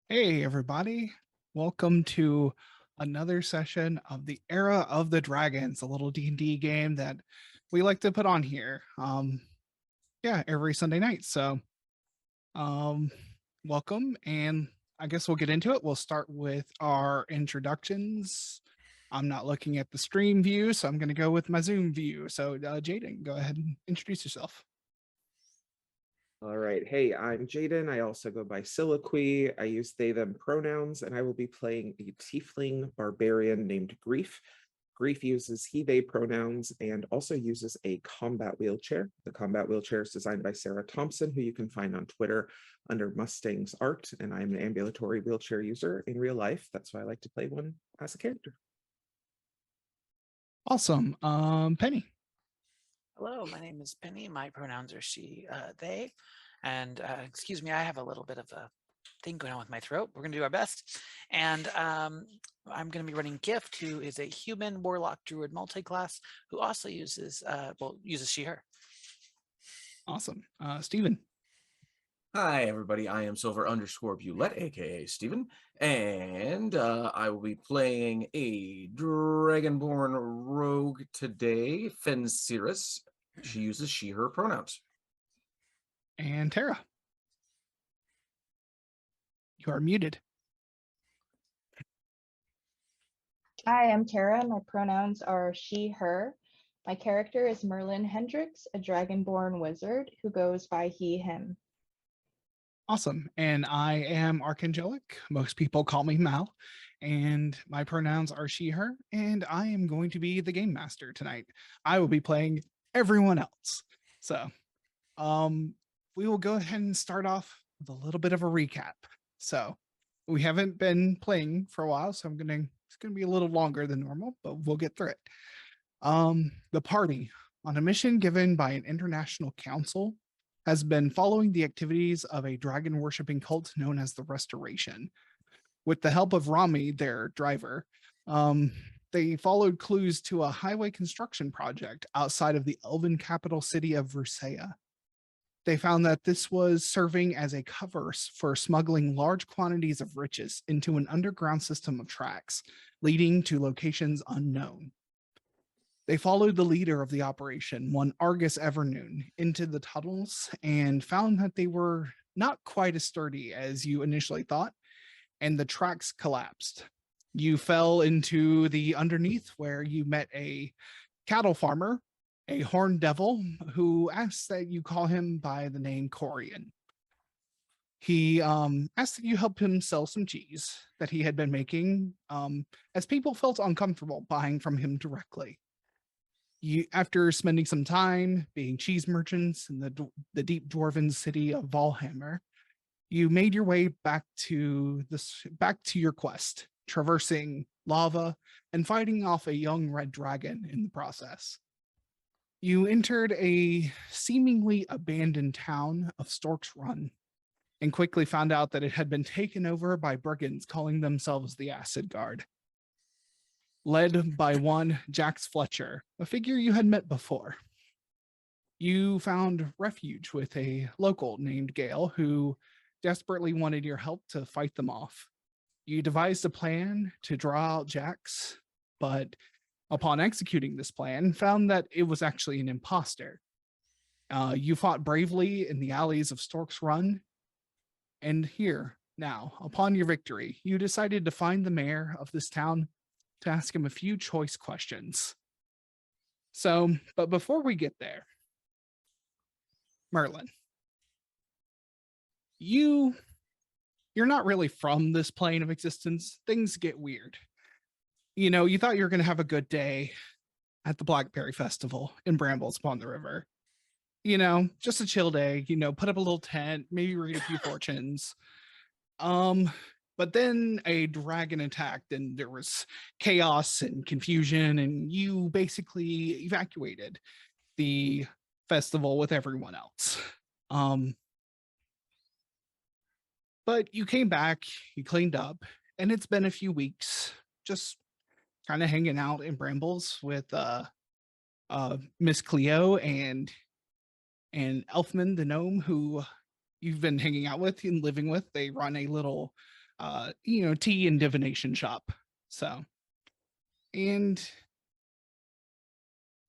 Hey everybody, welcome to another session of the Era of the Dragons, a little D&D game that we like to put on here. Every Sunday night. So, um welcome, and I guess we'll get into it. We'll start with our introductions. I'm not looking at the stream view, so I'm going to go with my Zoom view. So, Jaden, go ahead and introduce yourself. All right. Hey, I'm Jaden. I also go by Soliloquy. I use they, them pronouns, and I will be playing a tiefling barbarian named Grief. Grief uses he, they pronouns and also uses a combat wheelchair. The combat wheelchair is designed by Sarah Thompson, who you can find on Twitter under Mustang's Art. And I'm an ambulatory wheelchair user in real life. That's why I like to play one as a character. Awesome. Penny. Hello, my name is Penny. My pronouns are she, they. And excuse me, I have a little bit of a thing going on with my throat. We're going to do our best. And I'm going to be running Gift, who is a human warlock druid multiclass who also uses, uses she, her. Awesome. Steven. Hi, everybody. I am Silver_Bulette, aka Steven, and I will be playing a Dragonborn rogue today, Fensiris. She uses she, her pronouns. And Tara. You are muted. Hi, I'm Tara. My pronouns are she, her. My character is Merlin Hendricks, a dragonborn wizard who goes by he, him. Awesome. And I am Archangelic. Most people call me Mal. And my pronouns are she, her. And I am going to be the game master tonight. I will be playing everyone else. So we will go ahead and start off with a little bit of a recap. So we haven't been playing for a while, so it's gonna be a little longer than normal, but we'll get through it. The party, on a mission given by an international council, has been following the activities of a dragon worshipping cult known as the Restoration. With the help of Rami, their driver, they followed clues to a highway construction project outside of the elven capital city of Rusea. They found that this was serving as a cover for smuggling large quantities of riches into an underground system of tracks, leading to locations unknown. They followed the leader of the operation, one Argus Evernoon, into the tunnels and found that they were not quite as sturdy as you initially thought, and the tracks collapsed. You fell into the underneath, where you met a cattle farmer, a horned devil, who asked that you call him by the name Corian. He asked that you help him sell some cheese that he had been making, as people felt uncomfortable buying from him directly. After spending some time being cheese merchants in the deep dwarven city of Valhammer, you made your way back to your quest, traversing lava and fighting off a young red dragon in the process. You entered a seemingly abandoned town of Stork's Run and quickly found out that it had been taken over by brigands calling themselves the Acid Guard, led by one Jax Fletcher, a figure you had met before. You found refuge with a local named Gale, who desperately wanted your help to fight them off. You devised a plan to draw out Jax, but upon executing this plan, found that it was actually an imposter. You fought bravely in the alleys of Stork's Run, and here, now, upon your victory, you decided to find the mayor of this town to ask him a few choice questions. But before we get there, Merlin, you're not really from this plane of existence. Things get weird. You thought you were going to have a good day at the Blackberry Festival in Brambles upon the River. Just a chill day, put up a little tent, maybe read a few fortunes. But then a dragon attacked and there was chaos and confusion, and you basically evacuated the festival with everyone else. But you came back, you cleaned up, and it's been a few weeks just kind of hanging out in Brambles with Miss Cleo and Autmn the gnome, who you've been hanging out with and living with. They run a little tea and divination shop. So,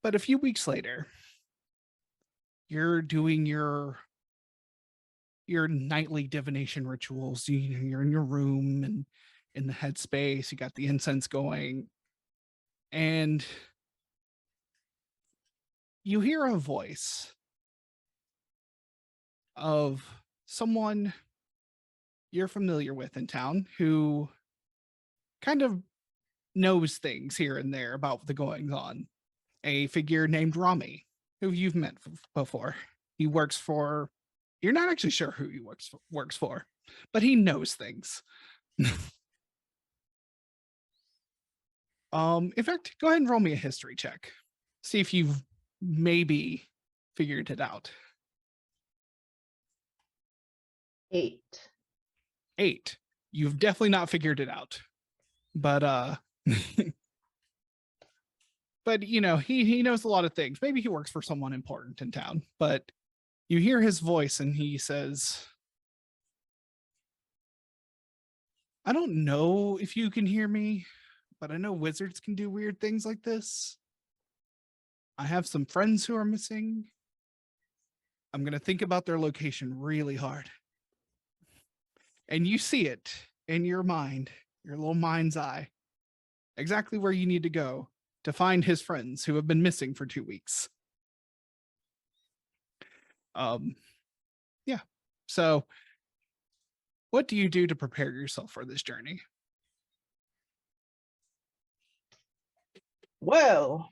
but a few weeks later, you're doing your nightly divination rituals. You're in your room and in the headspace, you got the incense going, and you hear a voice of someone you're familiar with in town who kind of knows things here and there about the goings on. A figure named Rami, who you've met before. He works for, you're not actually sure who he works for, but he knows things. In fact, go ahead and roll me a history check. See if you've maybe figured it out. 8. 8. You've definitely not figured it out. But but he knows a lot of things. Maybe he works for someone important in town, but you hear his voice and he says, I don't know if you can hear me, but I know wizards can do weird things like this. I have some friends who are missing. I'm going to think about their location really hard. And you see it in your mind, your little mind's eye, exactly where you need to go to find his friends who have been missing for 2 weeks. Yeah. So what do you do to prepare yourself for this journey? Well,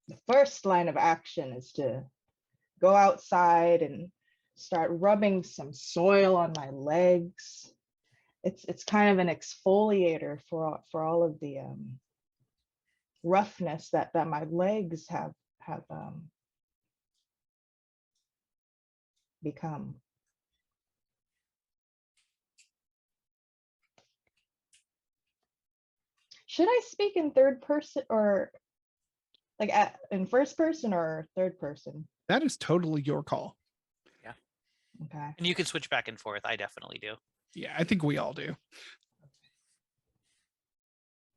the first line of action is to go outside and start rubbing some soil on my legs. It's kind of an exfoliator for all of the roughness that my legs have become. Should I speak in third person or like in first person or third person? That is totally your call. Yeah. Okay. And you can switch back and forth. I definitely do. Yeah, I think we all do.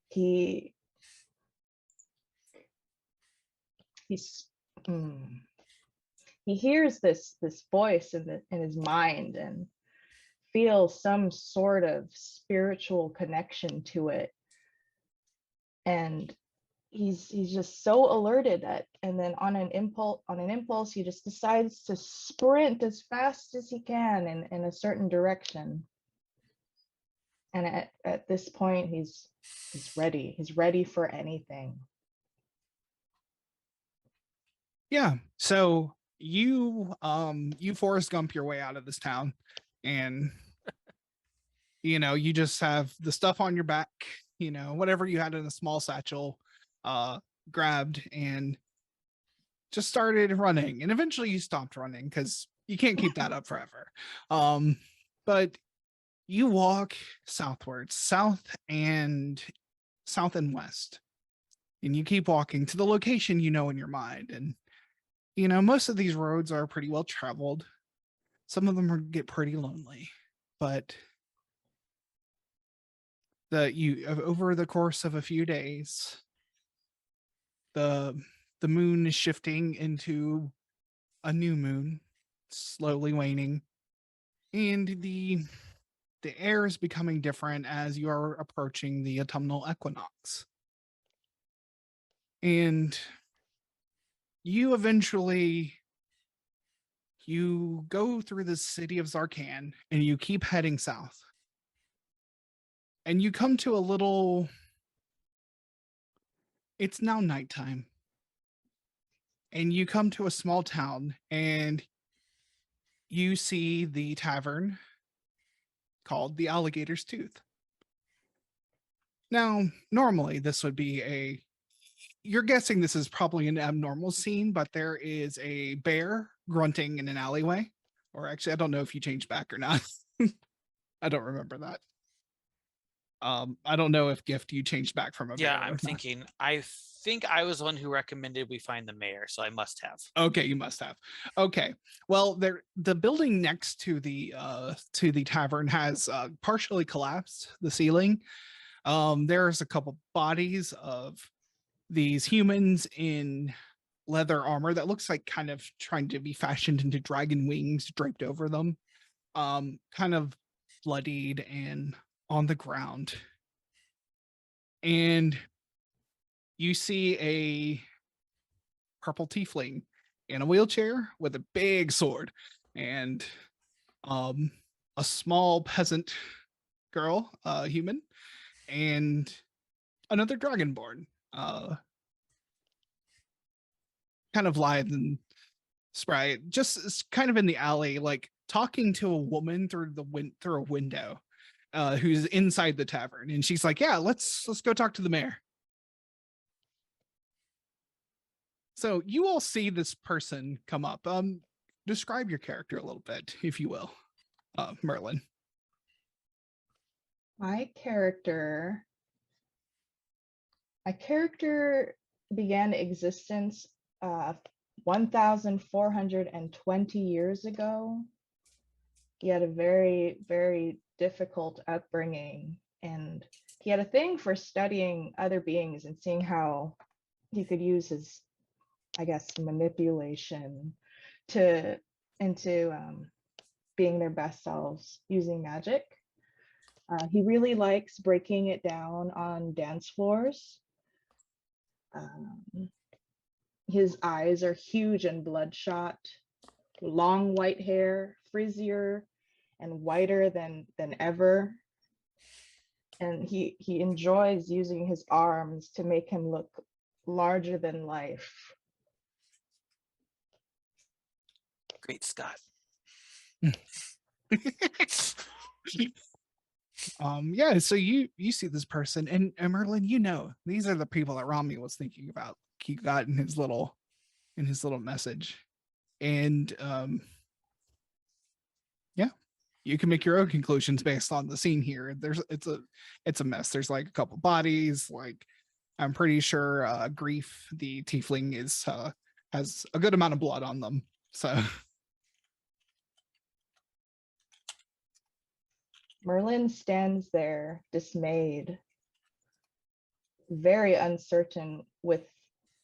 He hears this voice in his mind and feels some sort of spiritual connection to it, and he's just so alerted that, and then on an impulse he just decides to sprint as fast as he can in a certain direction. And at this point he's ready for anything. Yeah. So you Forrest Gump your way out of this town, and you just have the stuff on your back, whatever you had in a small satchel, grabbed and just started running. And eventually you stopped running because you can't keep that up forever. But you walk southwards, south and west, and you keep walking to the location in your mind. And most of these roads are pretty well traveled. Some of them get pretty lonely, but over the course of a few days, the moon is shifting into a new moon, slowly waning, and the air is becoming different as you are approaching the autumnal equinox. And you eventually go through the city of Zarkan and you keep heading south. And you come to it's now nighttime. And you come to a small town and you see the tavern called the Alligator's Tooth. Now, normally this would be you're guessing this is probably an abnormal scene, but there is a bear grunting in an alleyway. Or actually, I don't know if you changed back or not. I don't remember that. I don't know if Gift you changed back from a Yeah, bear. I'm thinking. I think I was the one who recommended we find the mayor, so I must have. Okay, you must have. Okay. Well, the building next to the tavern has partially collapsed, the ceiling. There's a couple bodies of these humans in leather armor that looks like kind of trying to be fashioned into dragon wings draped over them. Kind of bloodied and on the ground. And you see a purple tiefling in a wheelchair with a big sword, and a small peasant girl, human, and another dragonborn, kind of lithe and spry, just kind of in the alley, like talking to a woman through through a window, who's inside the tavern, and she's like, "Yeah, let's go talk to the mayor." So you all see this person come up. Describe your character a little bit, if you will, Merlin. My character began existence 1,420 years ago. He had a very, very difficult upbringing, and he had a thing for studying other beings and seeing how he could use his, I guess, manipulation into being their best selves using magic. He really likes breaking it down on dance floors. His eyes are huge and bloodshot, long white hair, frizzier and whiter than ever. And he enjoys using his arms to make him look larger than life. Great Scott. Yeah, so you see this person, and Merlin, you know, these are the people that Rami was thinking about. He got in his little message. And yeah, you can make your own conclusions based on the scene here. It's a mess. There's like a couple bodies, like I'm pretty sure Grief, the tiefling, is has a good amount of blood on them. So Merlin stands there dismayed, very uncertain with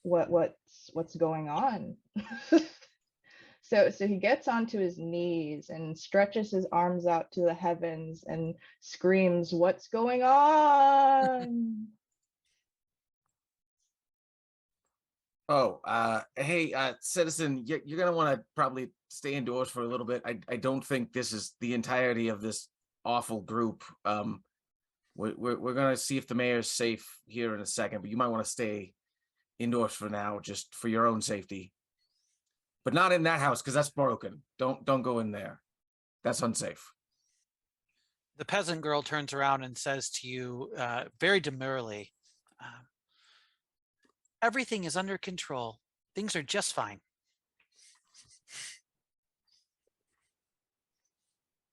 what's going on. So he gets onto his knees and stretches his arms out to the heavens and screams, "What's going on?" Oh, hey, citizen, you're gonna want to probably stay indoors for a little bit. I don't think this is the entirety of this awful group. We're gonna see if the mayor's safe here in a second, but you might want to stay indoors for now, just for your own safety. But not in that house, because that's broken. Don't go in there. That's unsafe. The peasant girl turns around and says to you very demurely, everything is under control. Things are just fine.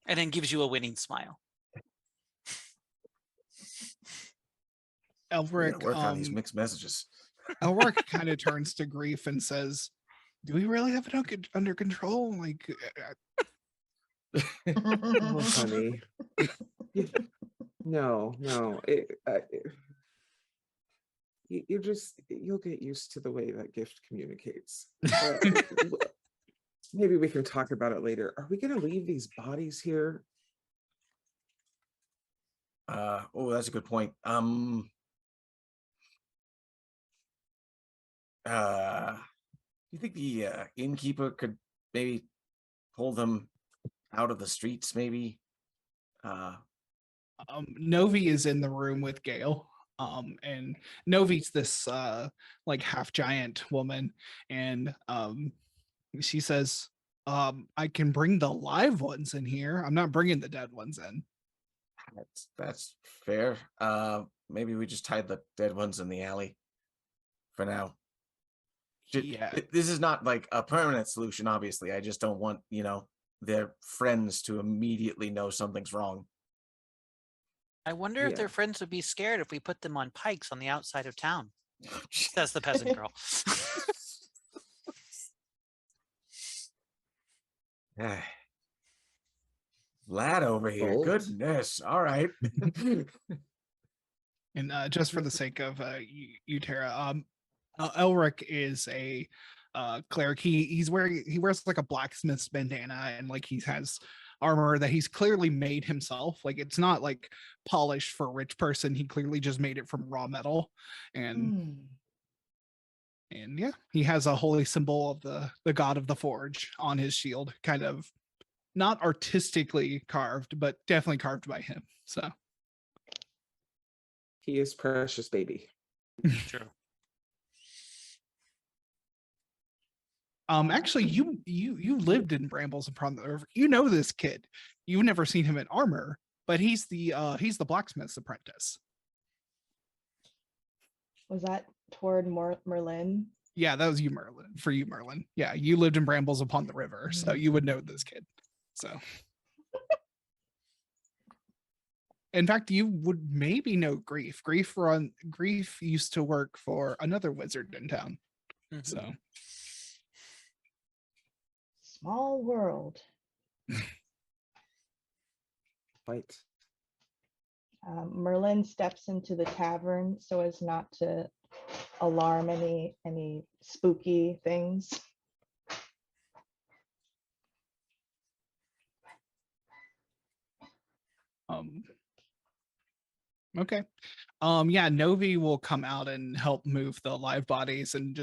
And then gives you a winning smile. Elric, work on these mixed messages. Elric kind of turns to Grief and says, "Do we really have it under control? Like, Oh, honey. No. You'll get used to the way that Gift communicates. Maybe we can talk about it later. Are we going to leave these bodies here? Oh, that's a good point. You think the innkeeper could maybe pull them out of the streets, maybe? Novi is in the room with Gale. And Novi's this like half giant woman, and she says, I can bring the live ones in here. I'm not bringing the dead ones in. That's fair. Maybe we just hide the dead ones in the alley for now. Yeah. This is not like a permanent solution, obviously. I just don't want, their friends to immediately know something's wrong. I wonder if Yeah. their friends would be scared if we put them on pikes on the outside of town. Says the peasant girl. Vlad over here. Bolt. Goodness. All right. And just for the sake of you, Tara, Elric is a cleric. He wears like a blacksmith's bandana, and like he has armor that he's clearly made himself. Like it's not like polished for a rich person. He clearly just made it from raw metal, and Hmm. and yeah, he has a holy symbol of the god of the forge on his shield, kind of not artistically carved, but definitely carved by him. So He is precious baby. True. Actually, you lived in Brambles upon the river. You know this kid. You've never seen him in armor, but he's the blacksmith's apprentice. Was that toward Merlin? Yeah, that was you, Merlin. For you, Merlin. Yeah, you lived in Brambles upon the river, so you would know this kid. So, in fact, you would maybe know Grief. Grief used to work for another wizard in town. Mhm. So, Small world. Right. Merlin steps into the tavern so as not to alarm any spooky things. okay. Yeah, Novi will come out and help move the live bodies, and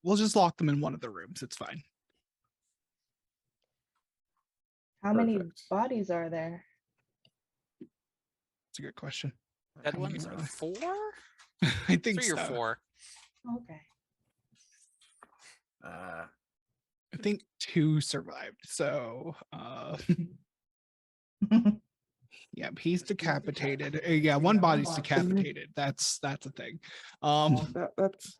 we'll just lock them in one of the rooms. It's fine. How many Perfect. bodies are there? It's a good question. Dead How many ones are are there? 4? I think 3 or so. 4. Okay. I think 2 survived. So yeah, he's decapitated. Yeah, one body's decapitated. That's a thing. That's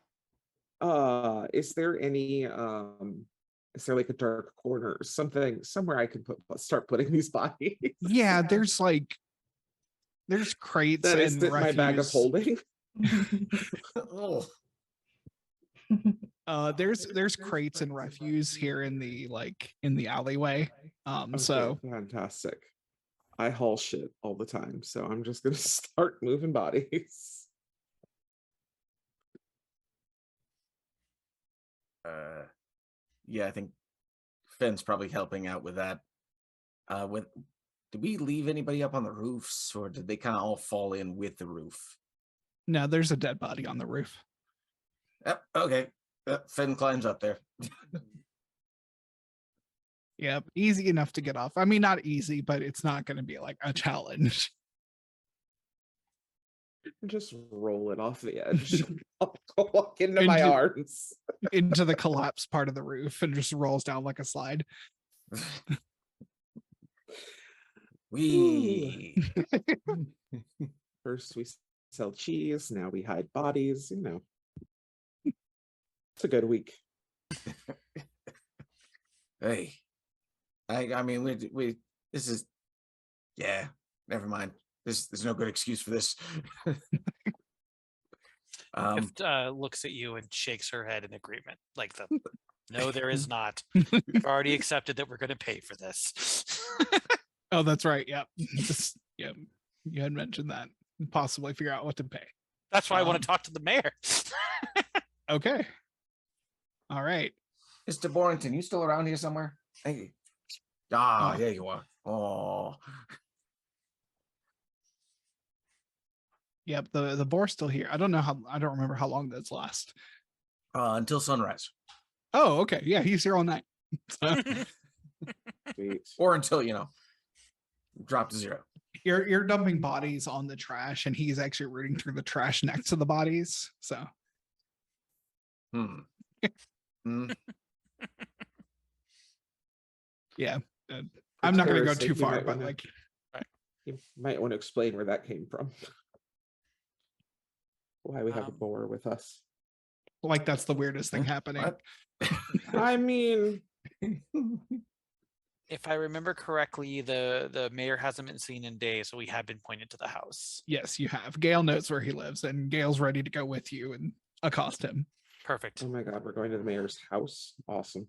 is there like a dark corner or something somewhere I can start putting these bodies? Yeah, there's crates That and isn't my bag of refuse. holding. Oh. There's crates and refuse here in the alleyway. Okay, So fantastic. I haul shit all the time, so I'm just gonna start moving bodies. Yeah, I think Finn's probably helping out with that. Did we leave anybody up on the roofs, or did they kind of all fall in with the roof? no, there's a dead body on the roof. Yep. Okay. Finn climbs up there. Yep, easy enough to get off. I mean, not easy, but it's not going to be like a challenge. Just roll it off the edge. I'll walk into my Into- arms. Into the collapsed part of the roof and just rolls down like a slide. We First we sell cheese, now we hide bodies, It's a good week. Hey, I mean we this is, yeah, never mind. There's no good excuse for this. Looks at you and shakes her head in agreement. No, there is not. We've already accepted that we're going to pay for this. Oh, that's right. Yep. Yeah, you had mentioned that. Possibly figure out what to pay. That's why I want to talk to the mayor. Okay. All right. Mr. Borrington, you still around here somewhere? Hey. Here you are. Oh. Yep, the boar's still here. I don't remember how long that's last. Until sunrise. Oh, okay. Yeah, he's here all night. Sweet. Or until, drop to 0. You're dumping bodies on the trash, and he's actually rooting through the trash next to the bodies. So yeah. I'm not going to go too far, but You might want to explain where that came from. Why we have a boar with us. that's the weirdest thing happening. What? I mean, If I remember correctly, the mayor hasn't been seen in days, so we have been pointed to the house. Yes, you have. Gale knows where he lives, and Gale's ready to go with you and accost him. Perfect. Oh my God, we're going to the mayor's house. Awesome.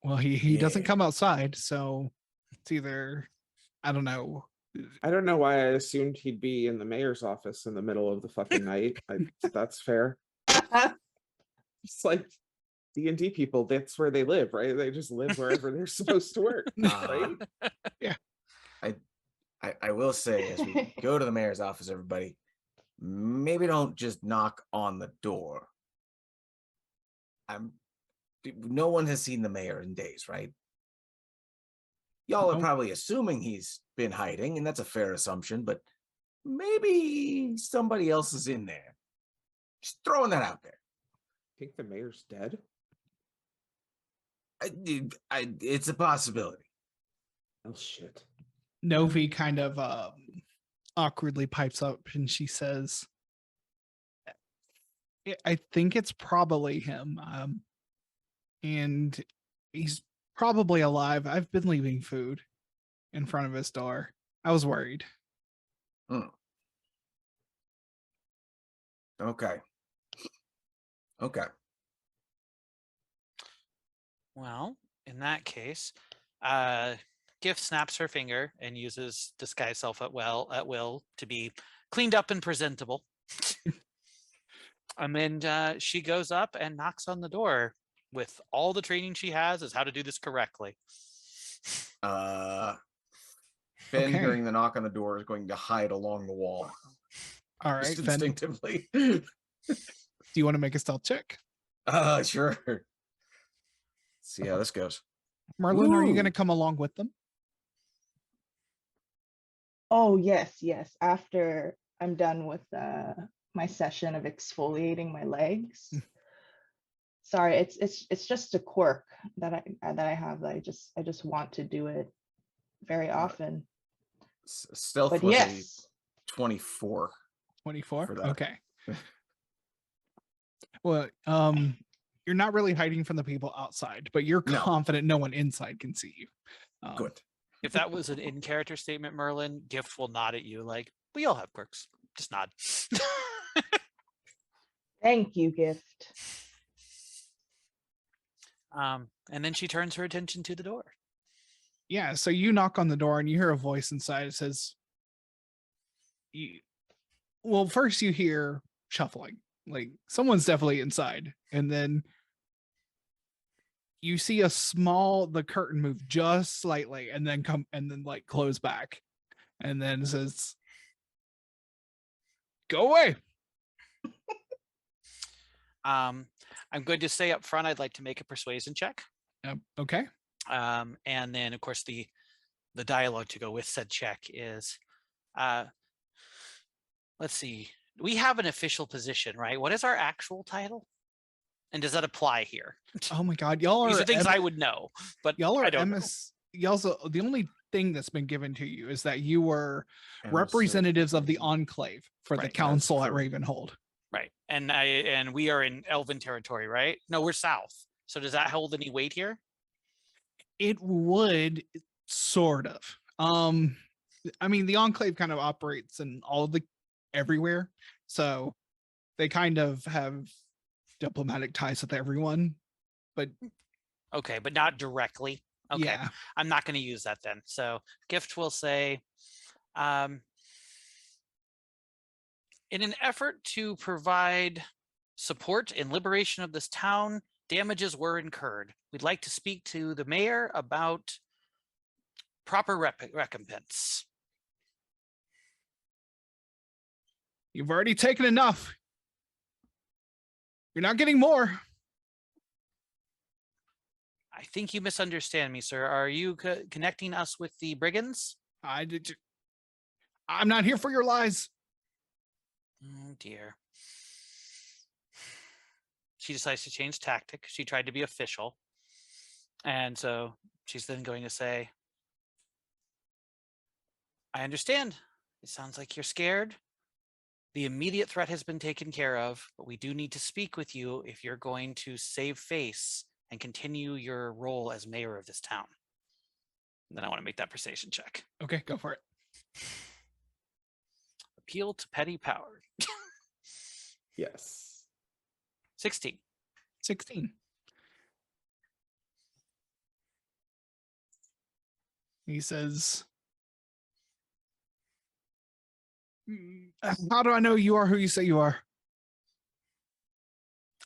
Well, he doesn't Yeah. come outside, so it's either, I don't know. I don't know why I assumed he'd be in the mayor's office in the middle of the fucking night. That's fair. It's like D&D people, that's where they live, right? They just live wherever they're supposed to work, right? I will say, as we go to the mayor's office, everybody, maybe don't just knock on the door. No one has seen the mayor in days, right? Y'all are Nope. probably assuming he's been hiding, and that's a fair assumption, but maybe somebody else is in there. Just throwing that out there. Think the mayor's dead? It's a possibility. Oh shit. Novi kind of awkwardly pipes up and she says, I think it's probably him. And he's probably alive. I've been leaving food in front of his door. I was worried. Okay. Well, in that case, Gift snaps her finger and uses disguise self at will to be cleaned up and presentable. And then she goes up and knocks on the door with all the training she has as how to do this correctly. Ben, Okay. hearing the knock on the door, is going to hide along the wall. All right, Just Fen, instinctively. do you want to make a stealth check? Sure. Let's see how this goes. Merlin, are you going to Ooh. come along with them? Oh yes, yes. After I'm done with my session of exfoliating my legs. Sorry, it's just a quirk that I have that I just want to do it very often. Stealth But was yes, a 24. 24? For that. Okay. Well, you're not really hiding from the people outside, but you're No. confident no one inside can see you. Good. If that was an in-character statement, Merlin, Gift will nod at you like, we all have quirks. Just nod. thank you, Gift. And then she turns her attention to the door. Yeah, so you knock on the door and you hear a voice inside. It says, well, first you hear shuffling, like someone's definitely inside. And then you see the curtain move just slightly and then like close back. And then it says, go away. I'm going to say up front, I'd like to make a persuasion check. Okay. And then, of course, the dialogue to go with said check is, let's see, we have an official position, right? What is our actual title? And does that apply here? Oh my God, y'all These are are things I would know, but y'all are I don't know. Y'all's the only thing that's been given to you is that you were representatives of the enclave for the Right. council at That's Ravenhold. Right. And we are in Elven territory, right? No, we're south. So does that hold any weight here? It would sort of. I mean, the enclave kind of operates in everywhere, so they kind of have diplomatic ties with everyone. But Okay, but not directly. Okay, yeah, I'm not going to use that then. So Gift will say, in an effort to provide support and liberation of this town, damages were incurred. We'd like to speak to the mayor about proper recompense. you've already taken enough. You're not getting more. I think you misunderstand me, sir. Are you connecting us with the brigands? I'm not here for your lies. Oh dear. She decides to change tactic. She tried to be official. And so she's then going to say, I understand. It sounds like you're scared. The immediate threat has been taken care of, but we do need to speak with you if you're going to save face and continue your role as mayor of this town. Then I want to make that persuasion check. Okay, go for it. Appeal to petty power. Yes. 16. 16. He says, how do I know you are who you say you are?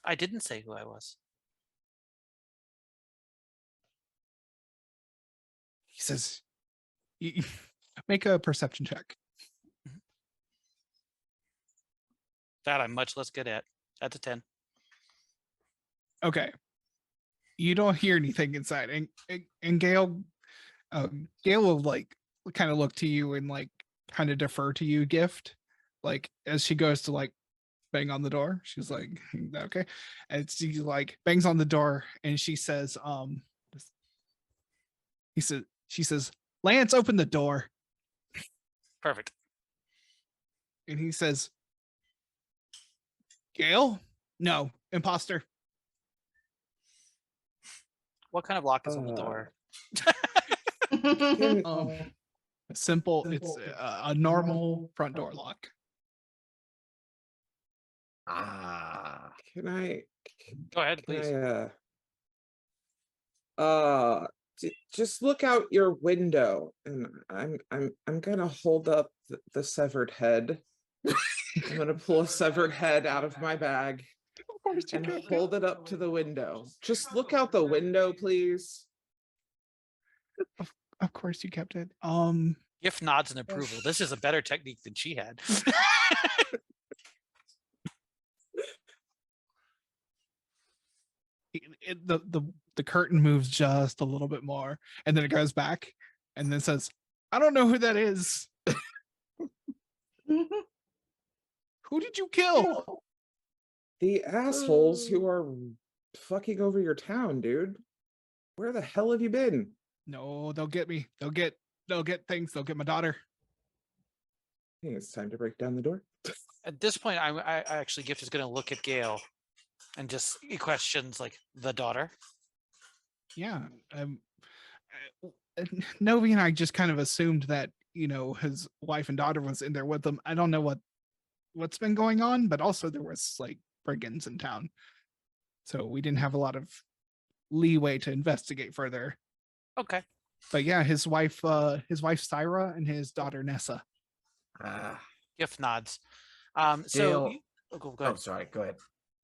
I didn't say who I was. He says, make a perception check. That I'm much less good at. That's a 10. Okay. You don't hear anything inside. And Gail, Gail will like kind of look to you and like kind of defer to you, Gift. Like as she goes to like bang on the door, she's like, okay. And she like bangs on the door and she says, she says, Lance, open the door. Perfect. And he says, Gail? No, imposter. What kind of lock is on the door? Can, Simple, it's a normal front door lock. Ah. can I Go ahead, can please. I just look out your window, and I'm gonna hold up the severed head. I'm gonna pull a severed head out of my bag Of course you and can. hold it up to the window. Just look out the window, please. Of course you kept it. Gift nods in approval. This is a better technique than she had. The curtain moves just a little bit more, and then it goes back, and then says, "I don't know who that is. Who did you kill?" The assholes who are fucking over your town, dude. Where the hell have you been? No, they'll get me. They'll get things. They'll get my daughter. I think it's time to break down the door. At this point, I actually Gift is going to look at Gail and just questions like the daughter. Yeah. Novi and I just kind of assumed that his wife and daughter was in there with them. I don't know what's been going on, but also there was like brigands in town, so we didn't have a lot of leeway to investigate further. Okay. But yeah, his wife Syra and his daughter Nessa. Gift nods. Gail, go ahead. oh, sorry. Go ahead.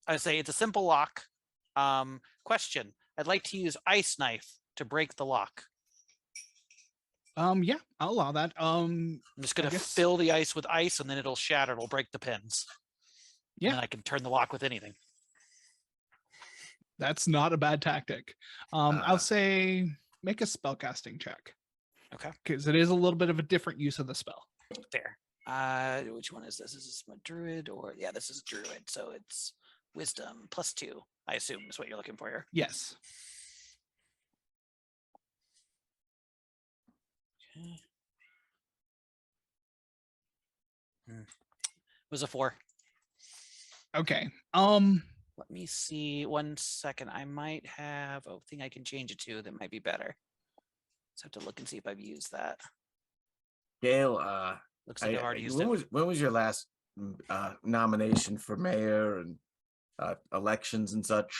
I say it's a simple lock. Question. I'd like to use ice knife to break the lock. Yeah, I'll allow that. I'm just gonna fill the ice with ice and then it'll shatter, it'll break the pins. Yeah. And then I can turn the lock with anything. That's not a bad tactic. I'll say make a spellcasting check. Okay. Because it is a little bit of a different use of the spell. There. Which one is this? Is this a druid or yeah, this is druid, so it's wisdom +2, I assume is what you're looking for here. Yes. Okay. It was a 4. Okay. Let me see 1 second. I might have a thing I can change it to that might be better. Just have to look and see if I've used that. Gail, Looks like I've already used it. when was your last nomination for mayor and elections and such?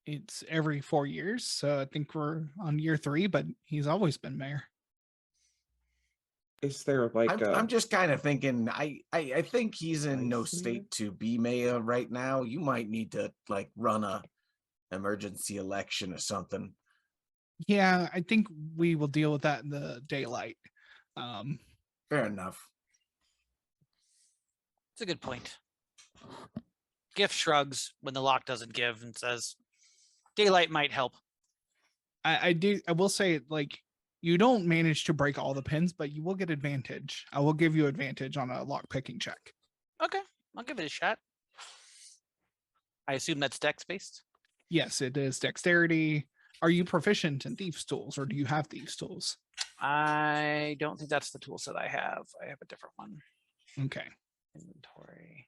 It's every 4 years, so I think we're on year 3, but he's always been mayor. Is there like I'm just kind of thinking I think he's in no Vice mayor? state to be mayor right now. You might need to like run a emergency election or something. Yeah, I think we will deal with that in the daylight. Fair enough. It's a good point. Gift shrugs when the lock doesn't give and says, daylight might help. I will say, like, you don't manage to break all the pins, but you will get advantage. I will give you advantage on a lock picking check. Okay, I'll give it a shot. I assume that's dex based. Yes, it is dexterity. Are you proficient in thieves tools, or do you have thieves tools? I don't think that's the tool set I have. I have a different one. Okay. Inventory.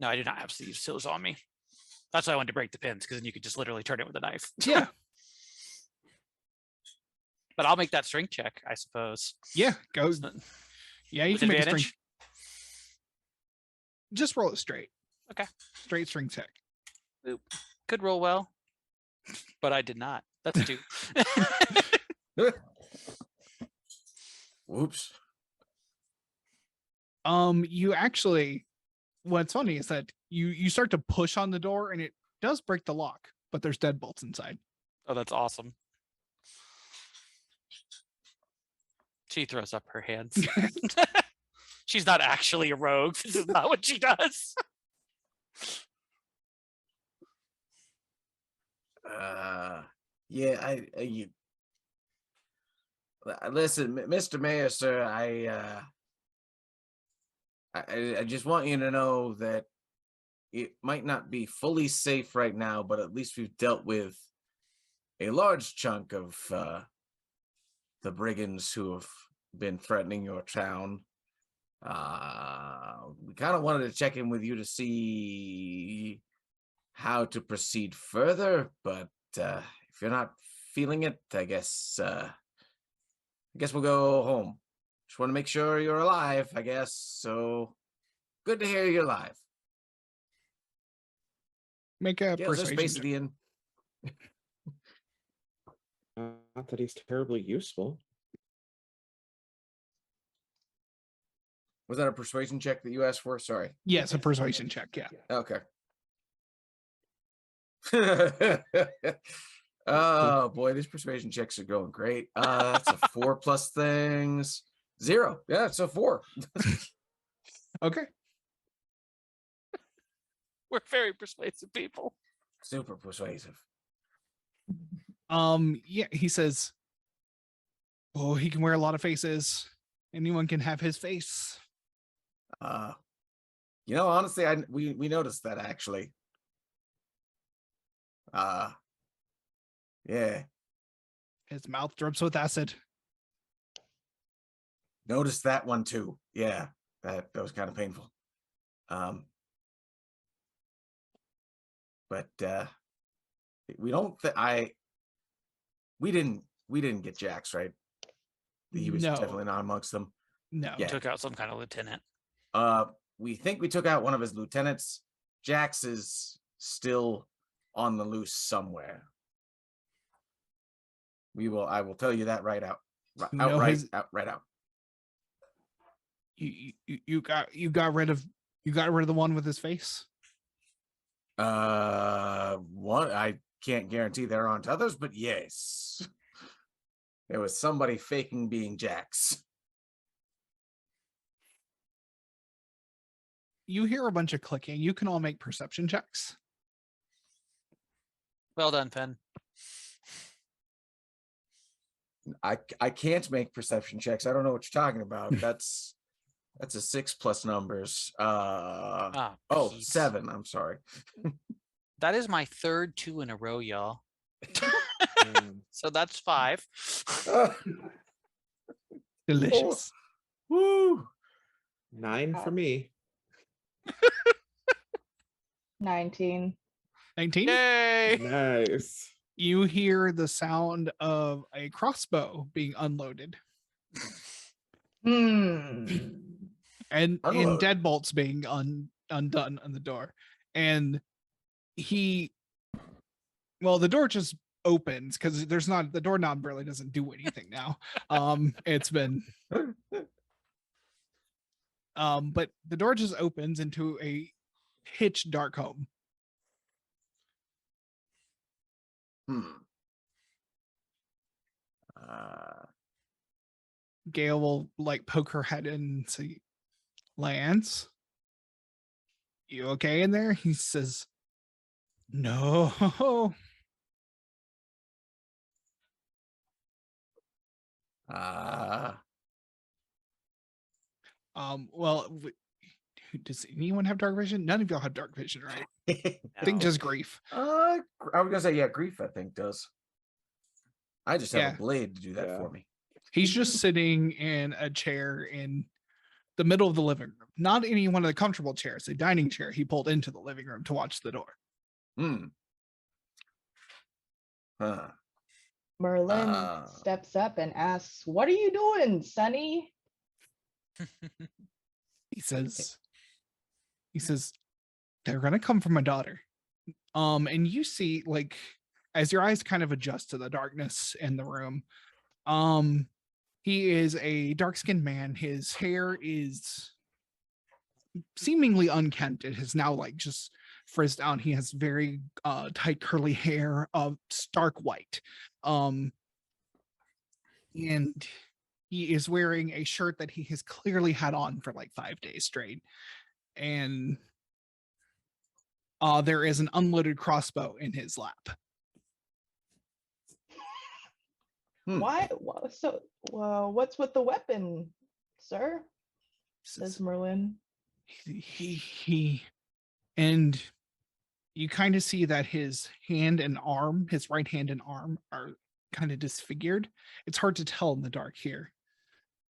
No, I do not have thieves' tools on me. That's why I wanted to break the pins, because then you could just literally turn it with a knife. Yeah. But I'll make that strength check, I suppose. Yeah. Go. It's not- Yeah, you with can make a advantage? strength. Just roll it straight. Okay. Straight strength check. Could roll well, but I did not. That's 2. Whoops. You actually, what's funny is that you start to push on the door and it does break the lock, but there's deadbolts inside. Oh, that's awesome. She throws up her hands. She's not actually a rogue. This is not what she does. Yeah, listen, Mr. Mayor, sir, I just want you to know that it might not be fully safe right now, but at least we've dealt with a large chunk of the brigands who have been threatening your town. We kind of wanted to check in with you to see how to proceed further, but if you're not feeling it, I guess we'll go home. Just want to make sure you're alive, I guess. So good to hear you're alive. Make a Yeah, is there persuasion space at check. the end? Not that he's terribly useful. Was that a persuasion check that you asked for? Sorry. Yes, a persuasion check. Yeah. Okay. Oh boy, these persuasion checks are going great. That's a 4 plus things. 0. Yeah, it's a 4. Okay. We're very persuasive people. Super persuasive. Yeah, he says, oh, he can wear a lot of faces. Anyone can have his face. Honestly, we noticed that actually. Yeah, His mouth drips with acid. noticed that one too. Yeah, that was kind of painful. But we don't. We didn't get Jax, right? He was No. definitely not amongst them. No. Yeah. Took out some kind of lieutenant. We think we took out one of his lieutenants. Jax is still on the loose somewhere. I will tell you that right out. No, Right out. You got rid of the one with his face. One, I can't guarantee there aren't others, but yes. There was somebody faking being Jax. You hear a bunch of clicking. You can all make perception checks. Well done, Finn. I can't make perception checks. I don't know what you're talking about. That's a 6 plus numbers. Ah, Oh, Pete. 7. I'm sorry. That is my 3rd 2 in a row, y'all. So that's 5. Delicious. Woo! 9 for me. 19. 19. Yay! Nice. You hear the sound of a crossbow being unloaded and Unload. deadbolts being undone on the door. And the door just opens because the doorknob really doesn't do anything now. It's been but the door just opens into a pitch dark home. Gail will poke her head in and say, Lance, you okay in there? He says, no. Well, does anyone have dark vision? None of y'all have dark vision, right? I think No. just Grief. I was gonna say, yeah, Grief, I think, does. I just have Yeah. a blade to do that Yeah. for me. He's just sitting in a chair in the middle of the living room, not any one of the comfortable chairs, a dining chair he pulled into the living room to watch the door. Hmm. Huh. Merlin steps up and asks, "What are you doing, Sonny?" He says, they're gonna come from my daughter. And you see, like, as your eyes kind of adjust to the darkness in the room, he is a dark-skinned man. His hair is seemingly unkempt. It has now like just frizzed out. He has very tight curly hair of stark white. And he is wearing a shirt that he has clearly had on for like 5 days straight. And there is an unloaded crossbow in his lap. Why? So, what's with the weapon, sir? Says Merlin. He and you kind of see that his hand and arm, his right hand and arm, are kind of disfigured. It's hard to tell in the dark here.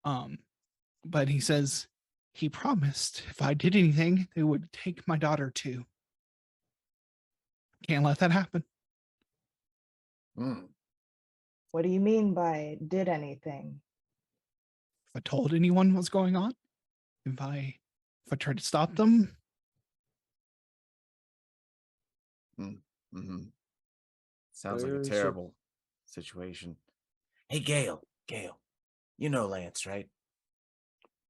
But he says he promised if I did anything, they would take my daughter too. Can't let that happen. What do you mean by did anything? If I told anyone what's going on, if I tried to stop them. Sounds like a terrible situation. Hey, Gale, you know Lance, right?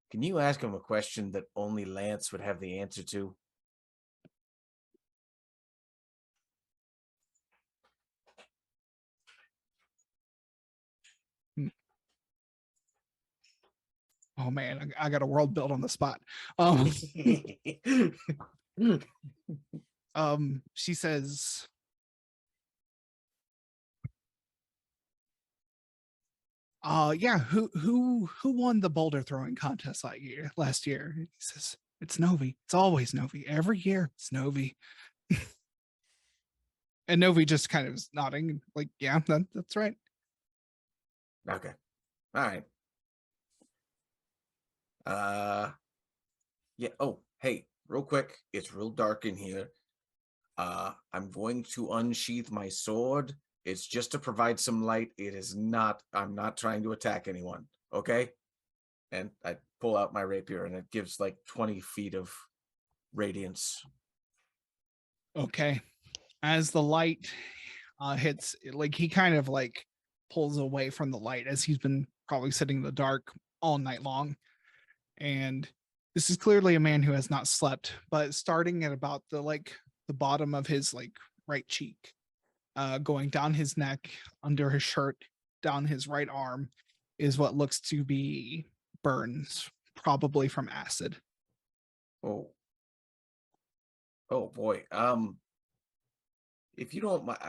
Can you ask him a question that only Lance would have the answer to? Oh man, I got a world built on the spot. She says, yeah, who won the boulder throwing contest last year? He says, it's Novi. It's always Novi. Every year it's Novi. And Novi just kind of is nodding, like, yeah, that's right. Okay. All right. Yeah. Oh, hey, real quick. It's real dark in here. I'm going to unsheath my sword. It's just to provide some light. It is not, I'm not trying to attack anyone. Okay. And I pull out my rapier and it gives like 20 feet of radiance. Okay. As the light hits, like he kind of like pulls away from the light as he's been probably sitting in the dark all night long. And this is clearly a man who has not slept, but starting at about the bottom of his like right cheek, going down his neck, under his shirt, down his right arm, is what looks to be burns, probably from acid. Oh boy. If you don't mind,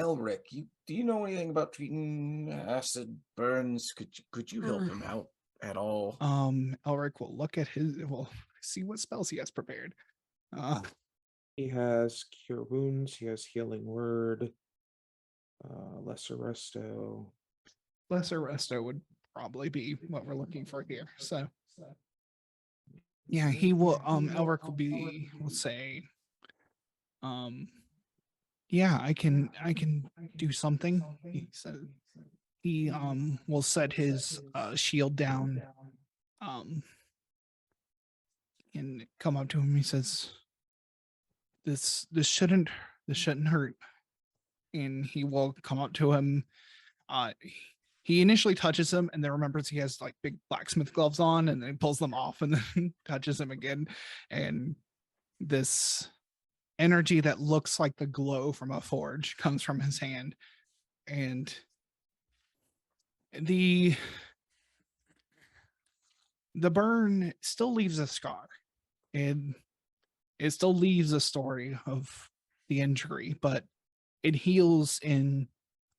Elric, do you know anything about treating acid burns? Could you help him out at all? Elric will look at we'll see what spells he has prepared. He has Cure Wounds, he has Healing Word, Lesser Resto. Lesser Resto would probably be what we're looking for here. So yeah, he will Elric will say, yeah, I can do something. He said he will set his shield down and come up to him. He says, this shouldn't hurt. And he will come up to him. He initially touches him and then remembers he has like big blacksmith gloves on, and then pulls them off and then touches him again. And this energy that looks like the glow from a forge comes from his hand. And the burn still leaves a scar, and it still leaves a story of the injury, but it heals in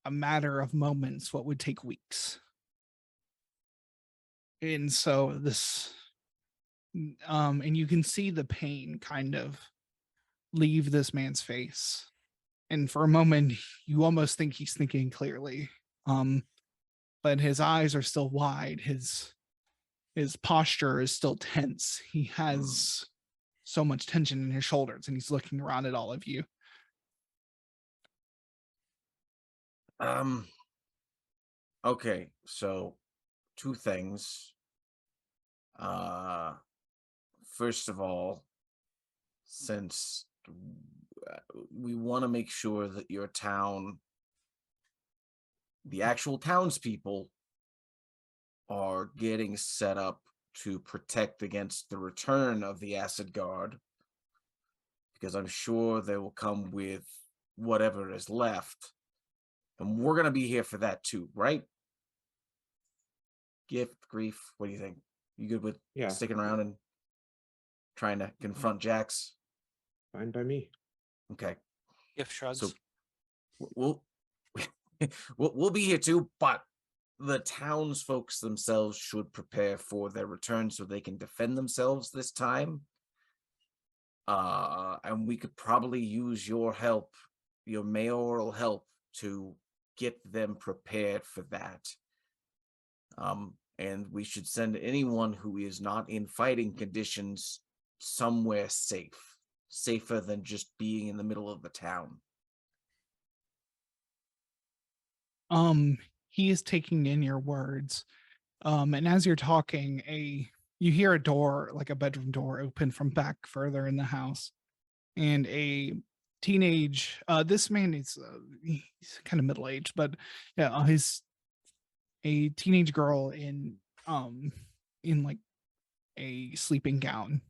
a matter of moments what would take weeks. And so this and you can see the pain kind of leave this man's face, and for a moment you almost think he's thinking clearly, but his eyes are still wide. his posture is still tense. He has so much tension in his shoulders, and he's looking around at all of you. Okay, so two things. First of all, since we want to make sure that your town, the actual townspeople, are getting set up to protect against the return of the Acid Guard, because I'm sure they will come with whatever is left. And we're going to be here for that too, right? Gift, Grief, what do you think? You good with sticking around and trying to confront Jax? Fine by me. Okay. Gift shrugs. So we'll we'll be here too, but the townsfolk themselves should prepare for their return so they can defend themselves this time. And we could probably use your help, your mayoral help, to get them prepared for that. And we should send anyone who is not in fighting conditions somewhere safe, safer than just being in the middle of the town. He is taking in your words. And as you're talking, you hear a door, like a bedroom door, open from back further in the house, and a teenage. This man is he's kind of middle aged, but yeah, he's a teenage girl in like a sleeping gown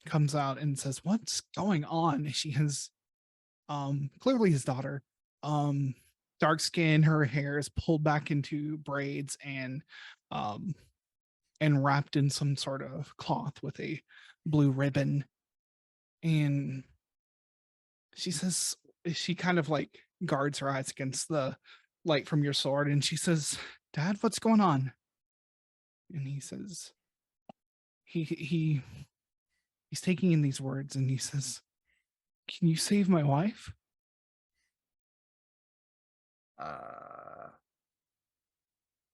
comes out and says, "What's going on?" She has clearly his daughter. Dark skin, her hair is pulled back into braids and wrapped in some sort of cloth with a blue ribbon. And she says, she kind of like guards her eyes against the light from your sword, and she says, "Dad, what's going on?" And he says, he's taking in these words, and he says, "Can you save my wife?"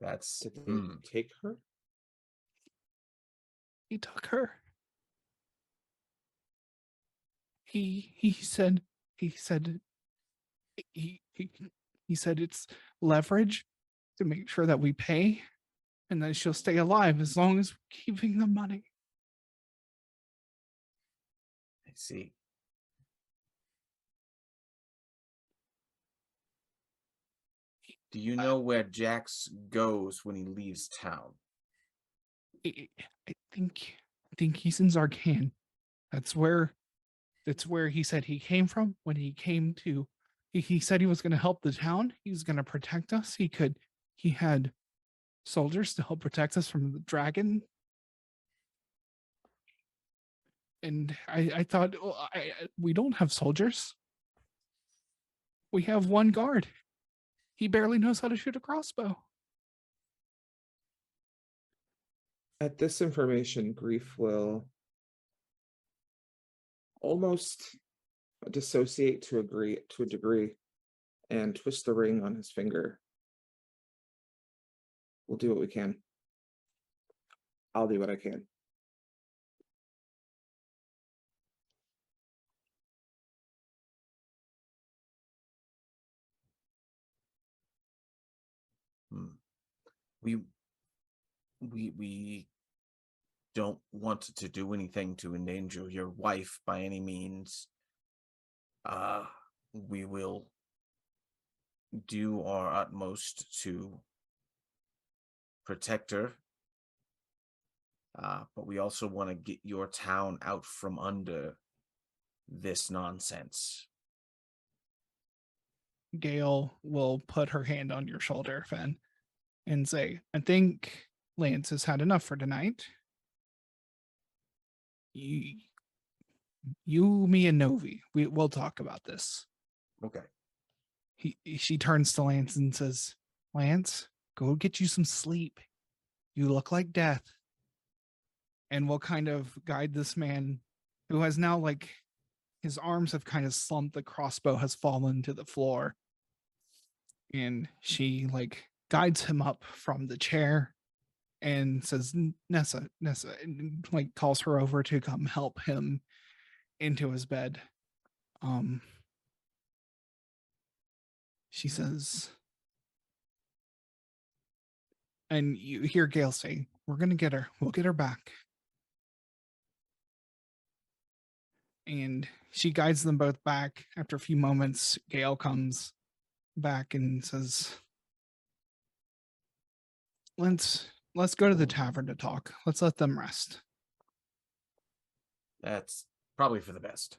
That's Did they take her? He took her. He said he said it's leverage to make sure that we pay, and that she'll stay alive as long as we're keeping the money. I see. Do you know where Jax goes when he leaves town? I think he's in Zarkan. That's where he said he came from when he came to. He said he was going to help the town. He was going to protect us. He had soldiers to help protect us from the dragon. And I thought, well, we don't have soldiers. We have one guard. He barely knows how to shoot a crossbow. At this information, Grief will almost dissociate to a degree and twist the ring on his finger. We'll do what we can. I'll do what I can. We don't want to do anything to endanger your wife by any means. We will do our utmost to protect her. But we also want to get your town out from under this nonsense. Gail will put her hand on your shoulder, Fen, and say, "I think Lance has had enough for tonight. You, me, and Novi, we'll talk about this." Okay. She turns to Lance and says, "Lance, go get you some sleep. You look like death." And we'll kind of guide this man who has now, like, his arms have kind of slumped. The crossbow has fallen to the floor. And she, like, guides him up from the chair and says, Nessa, and like calls her over to come help him into his bed. She says, and you hear Gail say, "We're gonna get her. We'll get her back." And she guides them both back. After a few moments, Gail comes back and says, let's go to the tavern to talk. Let's let them rest. That's probably for the best.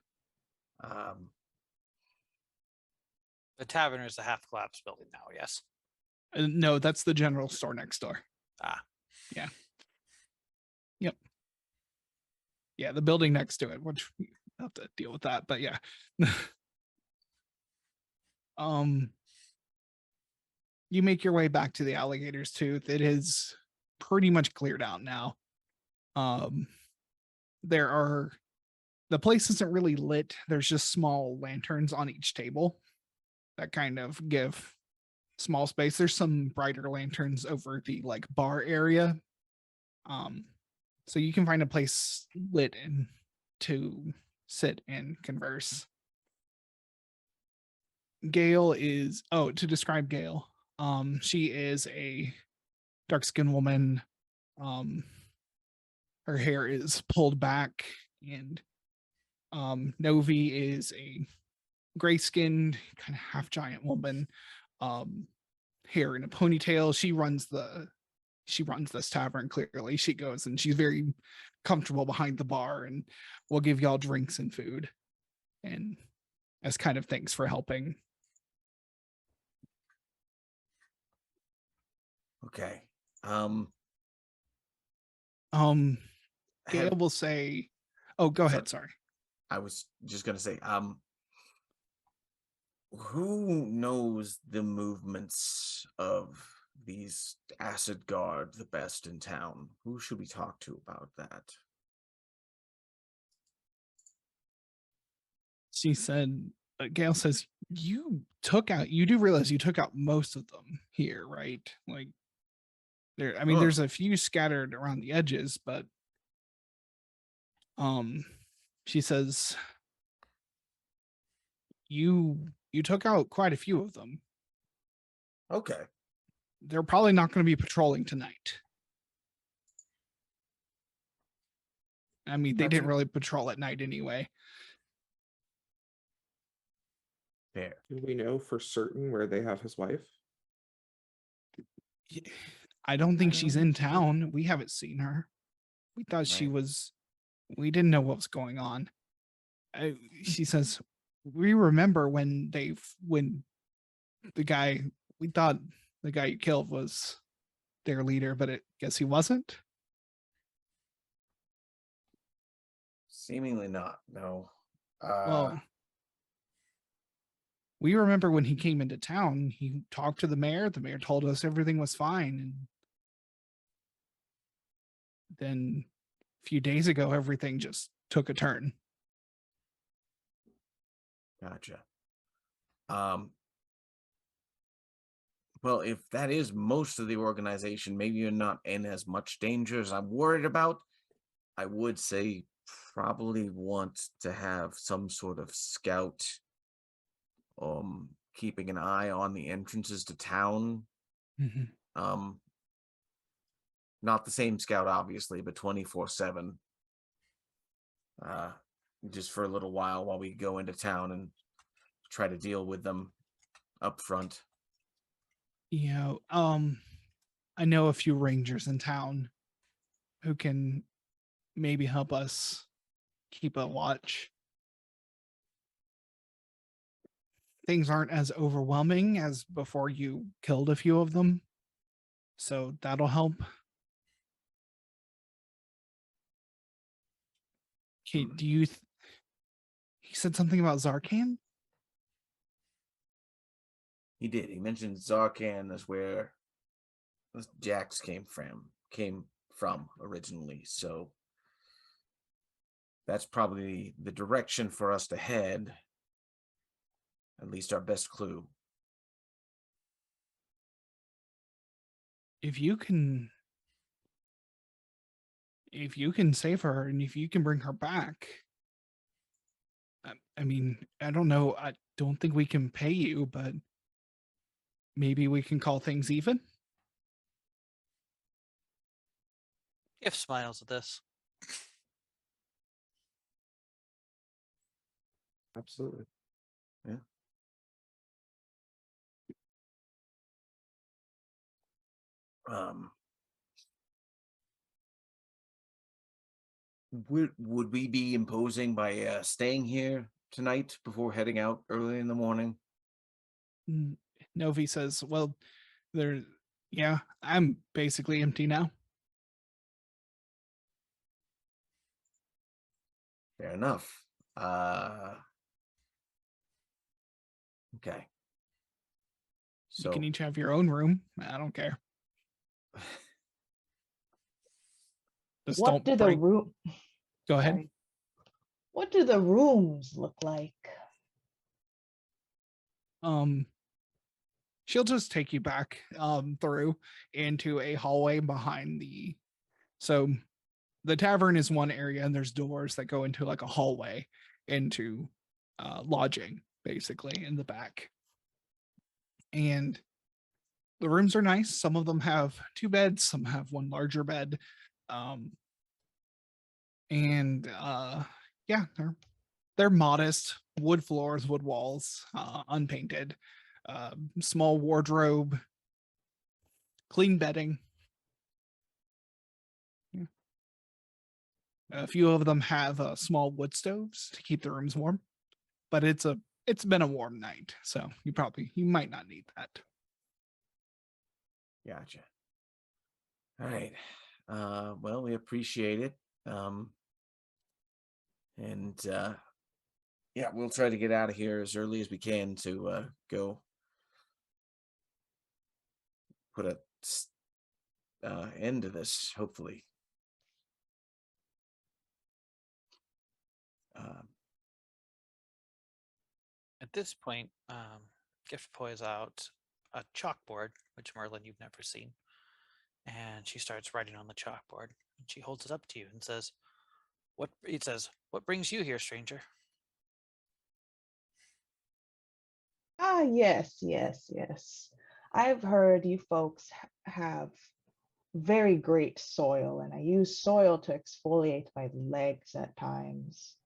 The tavern is the half collapsed building now, yes. No, that's the general store next door. Ah. Yeah. Yep. Yeah, the building next to it, which we have to deal with that, but yeah. You make your way back to the alligator's tooth. It is pretty much cleared out now. The place isn't really lit. There's just small lanterns on each table that kind of give small space. There's some brighter lanterns over the like bar area. So you can find a place lit and to sit and converse. Gail is to describe Gail. She is a dark skinned woman. Her hair is pulled back, and Novi is a gray skinned, kind of half giant woman. Hair in a ponytail. She runs this tavern. Clearly, she goes and she's very comfortable behind the bar, and will give y'all drinks and food, and as kind of thanks for helping. Okay. Gail will say, "Oh, go ahead. Sorry." I was just gonna say, who knows the movements of these acid guard the best in town? Who should we talk to about that? She said, Gail says, you do realize you took out most of them here, right? Like there's a few scattered around the edges, but she says, you took out quite a few of them. Okay. They're probably not going to be patrolling tonight. I mean, they didn't really patrol at night anyway. Fair. Do we know for certain where they have his wife? I don't think she's in town. We haven't seen her. We thought she was. We didn't know what was going on. She says, we remember when the guy, we thought the guy you killed was their leader, but I guess he wasn't. Seemingly not. No. Well, we remember when he came into town, he talked to the mayor. The mayor told us everything was fine. And then a few days ago, everything just took a turn. Gotcha. Well, if that is most of the organization, maybe you're not in as much danger as I'm worried about. I would say probably want to have some sort of scout keeping an eye on the entrances to town. Mm-hmm. Not the same scout, obviously, but 24/7. Just for a little while we go into town and try to deal with them up front. Yeah, I know a few rangers in town who can maybe help us keep a watch. Things aren't as overwhelming as before you killed a few of them, so that'll help. Okay, he said something about Zarkan? He did. He mentioned Zarkan is where Jax came from originally, so that's probably the direction for us to head. At least our best clue. If you can if you can save her and if you can bring her back, I mean, I don't know. I don't think we can pay you, but maybe we can call things even. If smiles at this. Absolutely. Um, would we be imposing by staying here tonight before heading out early in the morning? Novi says, well, yeah, I'm basically empty now. Fair enough. Okay. You can So each have your own room. I don't care. Just What don't do the break. room? Go ahead. Sorry. What do the rooms look like? She'll just take you back through into a hallway behind so the tavern is one area and there's doors that go into like a hallway into lodging basically in the back. And the rooms are nice. Some of them have 2 beds, some have one larger bed. Yeah, they're modest, wood floors, wood walls, unpainted, small wardrobe, clean bedding. Yeah. A few of them have small wood stoves to keep the rooms warm, but it's been a warm night, so you might not need that. gotcha. All right. Well, we appreciate it. Yeah, we'll try to get out of here as early as we can to go put a end to this, hopefully. At this point, Gift pulls out a chalkboard, which Merlin you've never seen, and she starts writing on the chalkboard. And she holds it up to you and says, "What?" It says, "What brings you here, stranger?" Ah, yes, yes, yes. I've heard you folks have very great soil, and I use soil to exfoliate my legs at times.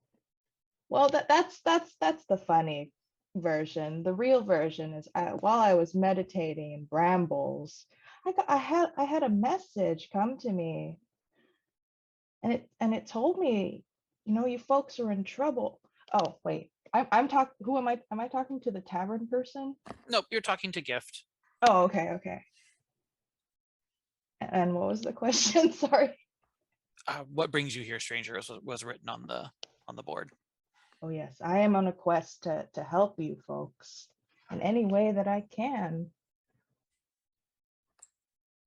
Well, that's the funny version. The real version is while I was meditating in brambles, I had a message come to me, and it told me, you folks are in trouble. Oh, wait. I'm talking. Who am I? Am I talking to the tavern person? Nope, you're talking to Gift. Oh, okay, okay. And what was the question? Sorry. What brings you here, stranger? Was written on the board. Oh, yes. I am on a quest to help you folks in any way that I can.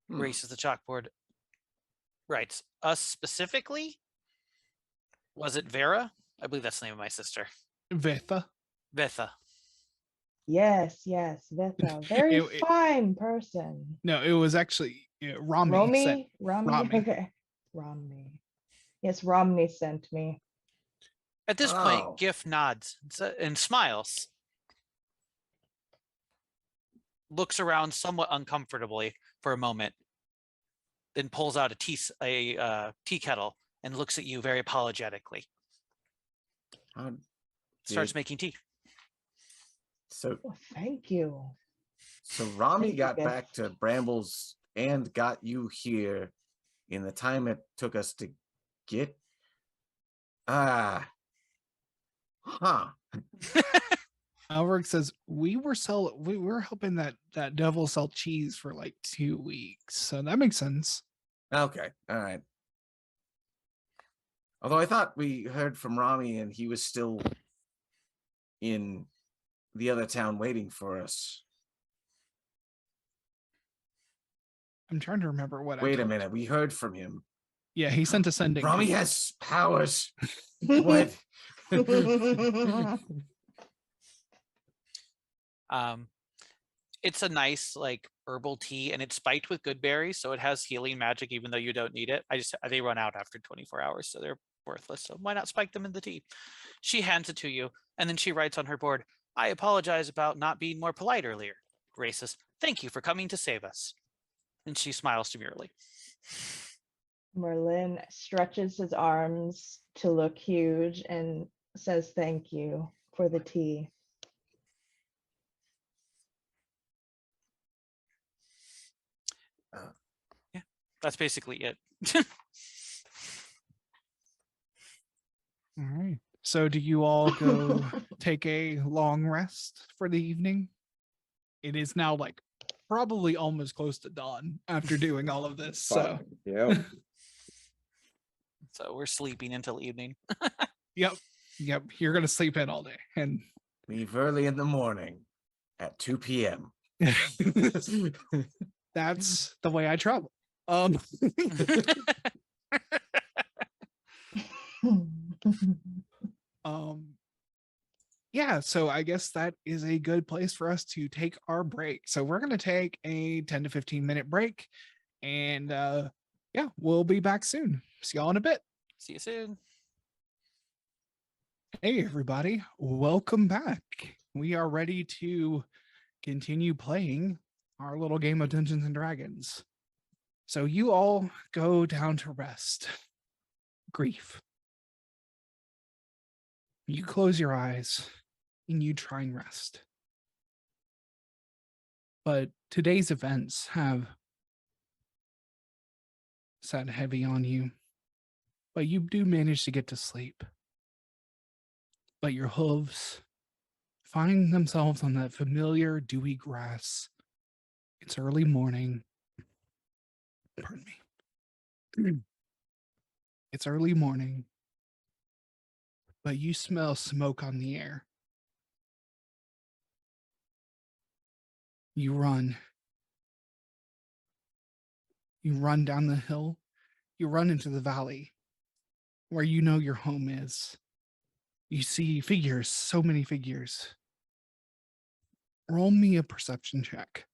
Erases the chalkboard. Writes, us specifically? Was it Vera? I believe that's the name of my sister. Vetha. Vetha. Yes, yes, Veta, very fine person. No, it was actually Rami. Rami. Okay, Rami. Yes, Rami sent me. At this point, Gift nods and smiles. Looks around somewhat uncomfortably for a moment, then pulls out a tea kettle and looks at you very apologetically. Starts making tea. So, thank you. So Rami got back to Brambles and got you here in the time it took us to get. Huh. Alveric says we were helping that devil sell cheese for like 2 weeks, so that makes sense. Okay, all right. Although I thought we heard from Rami and he was still in the other town waiting for us. I'm trying to remember what. Wait a minute, we heard from him. Yeah, he sent a sending. Rami has powers. What? It's a nice like herbal tea, and it's spiked with good berries, so it has healing magic even though you don't need it. They run out after 24 hours, so they're worthless. So why not spike them in the tea? She hands it to you, and then she writes on her board, "I apologize about not being more polite earlier. Racist. Thank you for coming to save us." And she smiles demurely. Merlin stretches his arms to look huge and says thank you for the tea. Yeah, that's basically it. All right. So do you all go take a long rest for the evening? It is now like probably almost close to dawn after doing all of this. So yeah. So we're sleeping until evening. yep. You're gonna sleep in all day. And Leave early in the morning at 2 p.m. that's the way I travel. Um yeah, so I guess that is a good place for us to take our break. So we're going to take a 10 to 15-minute break, and yeah, we'll be back soon. See y'all in a bit. See you soon. Hey everybody, welcome back. We are ready to continue playing our little game of Dungeons and Dragons. So you all go down to rest. Grief. You close your eyes and you try and rest. But today's events have sat heavy on you. But you do manage to get to sleep. But your hooves find themselves on that familiar dewy grass. It's early morning. Pardon me. It's early morning, but you smell smoke on the air. You run. You run down the hill. You run into the valley where you know your home is. You see figures, so many figures. Roll me a perception check.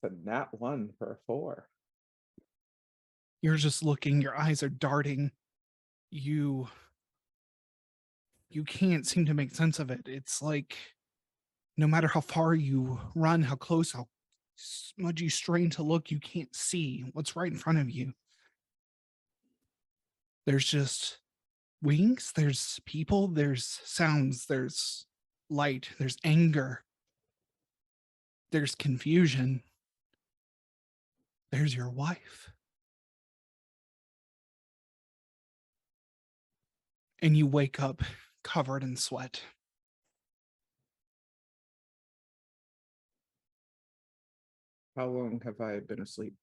The nat 1 for a 4. You're just looking, your eyes are darting. You can't seem to make sense of it. It's like no matter how far you run, how close, how much you strain to look, you can't see what's right in front of you. There's just wings, there's people, there's sounds, there's light, there's anger, there's confusion. There's your wife. And you wake up covered in sweat. How long have I been asleep?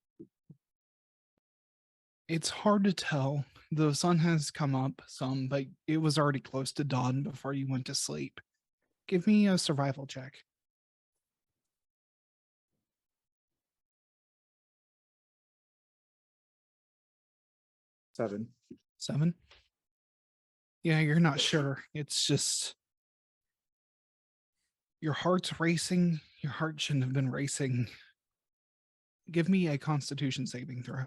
It's hard to tell. The sun has come up some, but it was already close to dawn before you went to sleep. Give me a survival check. 7. 7? Yeah, you're not sure. It's just your heart's racing. Your heart shouldn't have been racing. Give me a Constitution saving throw.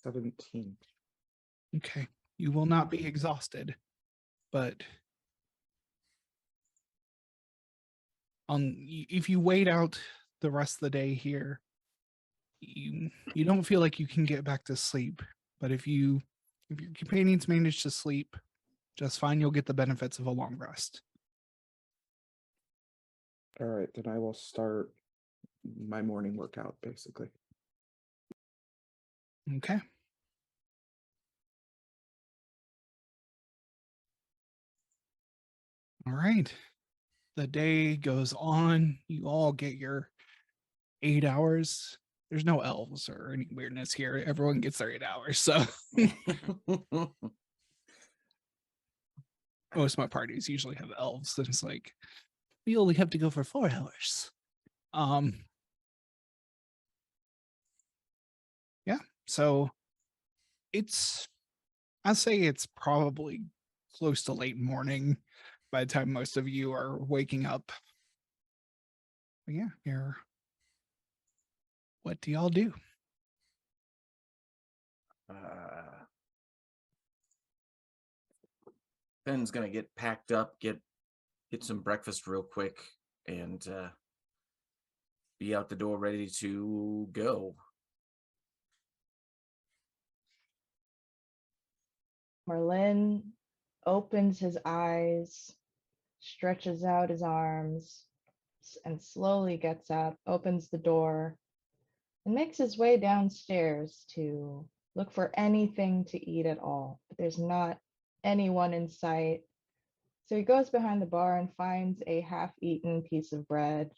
17. Okay. You will not be exhausted, but if you wait out the rest of the day here, you don't feel like you can get back to sleep. But if your companions manage to sleep just fine, you'll get the benefits of a long rest. All right, then I will start my morning workout, basically. Okay. All right. The day goes on. You all get your 8 hours. There's no elves or any weirdness here. Everyone gets their 8 hours. So most of my parties usually have elves. And it's like we only have to go for 4 hours. Yeah, so I'd say it's probably close to late morning by the time most of you are waking up. But yeah, what do y'all do? Ben's gonna get packed up, get some breakfast real quick, and be out the door ready to go. Merlin opens his eyes, stretches out his arms, and slowly gets up, opens the door, and makes his way downstairs to look for anything to eat at all. But there's not anyone in sight. So he goes behind the bar and finds a half-eaten piece of bread,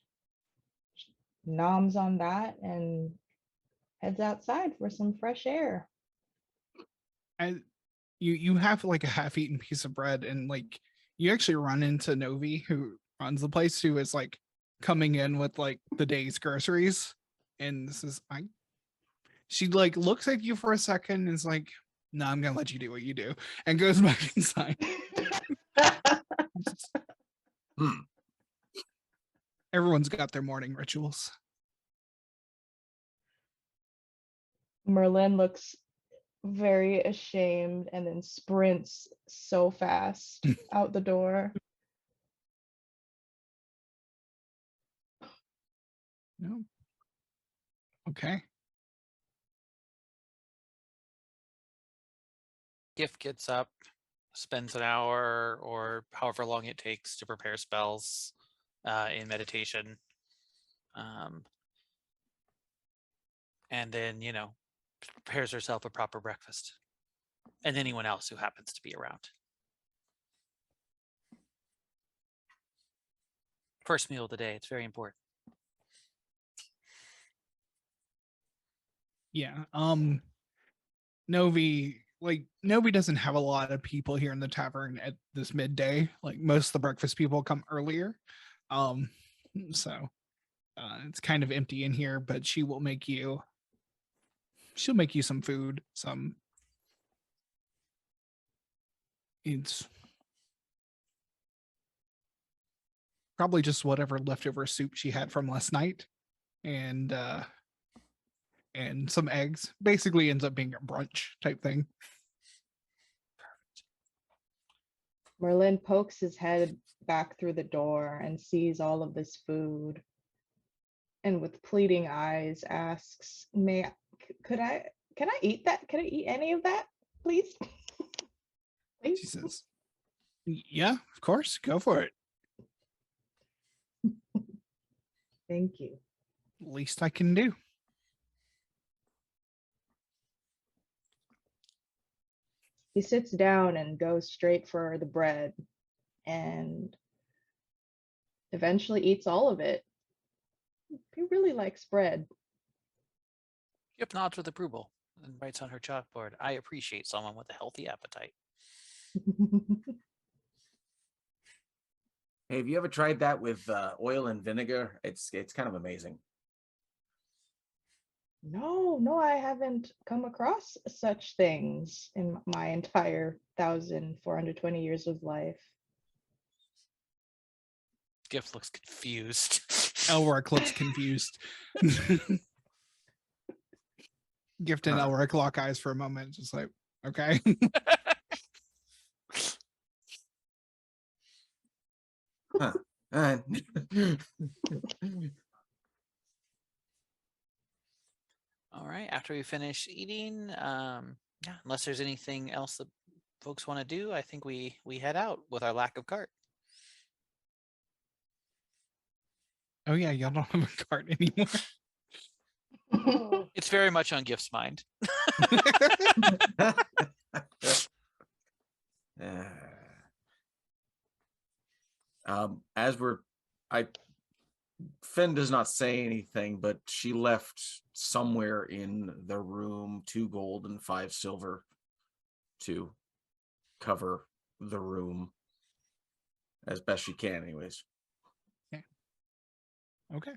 noms on that, and heads outside for some fresh air. And you have like a half-eaten piece of bread, and like you actually run into Novi, who runs the place, who is like coming in with like the day's groceries. And this is she like looks at you for a second and is like, no, I'm gonna let you do what you do, and goes back inside. Hmm. Everyone's got their morning rituals. Merlin looks very ashamed and then sprints so fast out the door. No. Okay. Gift gets up, spends an hour or however long it takes to prepare spells in meditation. And then, prepares herself a proper breakfast. And anyone else who happens to be around. First meal of the day, it's very important. Yeah. Novi doesn't have a lot of people here in the tavern at this midday. Like most of the breakfast people come earlier. So it's kind of empty in here, but she'll make you some food, it's probably just whatever leftover soup she had from last night, and some eggs. Basically ends up being a brunch type thing. Merlin pokes his head back through the door and sees all of this food, and with pleading eyes asks, can I eat that? Can I eat any of that, please? Please? She says, yeah, of course, go for it. Thank you. Least I can do. He sits down and goes straight for the bread and eventually eats all of it. He really likes bread. Yep, nods with approval and writes on her chalkboard, I appreciate someone with a healthy appetite. Hey, have you ever tried that with oil and vinegar? It's kind of amazing. No, I haven't come across such things in my entire 1,420 years of life. Gift looks confused. Elric looks confused. Gift and Elric lock eyes for a moment, just like, okay. Huh. All right, after we finish eating, yeah, unless there's anything else that folks want to do, I think we head out with our lack of cart. Oh yeah, y'all don't have a cart anymore. It's very much on Gift's mind. As Finn does not say anything, but she left somewhere in the room 2 gold and 5 silver to cover the room as best she can, anyways. Okay.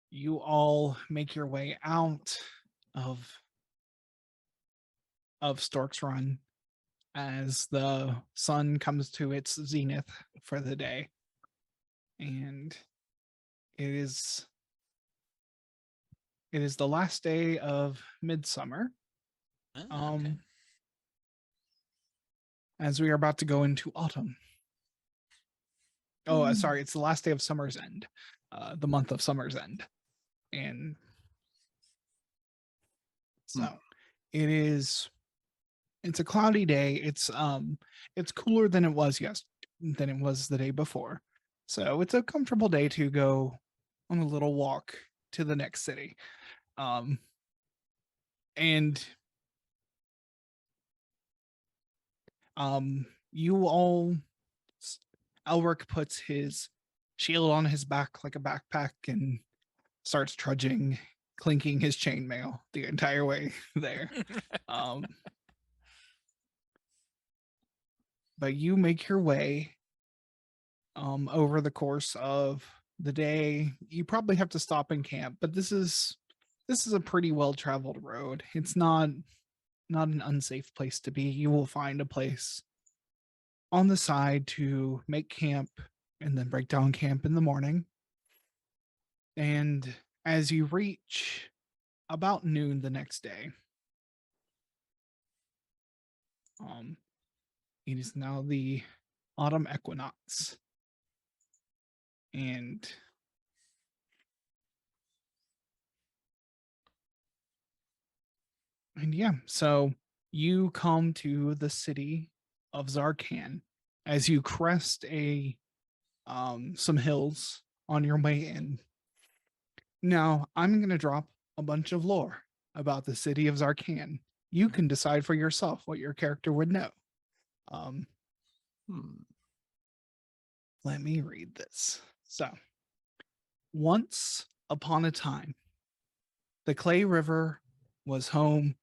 You all make your way out of Stork's Run as the sun comes to its zenith for the day. And it is the last day of midsummer. Oh, okay. As we are about to go into autumn. Oh, Mm. sorry, it's the last day of summer's end. The month of summer's end. And so it's a cloudy day. It's cooler than it was than it was the day before. So it's a comfortable day to go on a little walk to the next city. And you all Elric puts his shield on his back like a backpack and starts trudging, clinking his chainmail the entire way there. But you make your way over the course of the day. You probably have to stop and camp, but this is a pretty well traveled road. It's not an unsafe place to be. You will find a place on the side to make camp and then break down camp in the morning. And as you reach about noon the next day, it is now the autumn equinox. And yeah, so you come to the city of Zarkan as you crest some hills on your way in. Now, I'm going to drop a bunch of lore about the city of Zarkan. You can decide for yourself what your character would know. Let me read this. So, once upon a time, the Clay River was home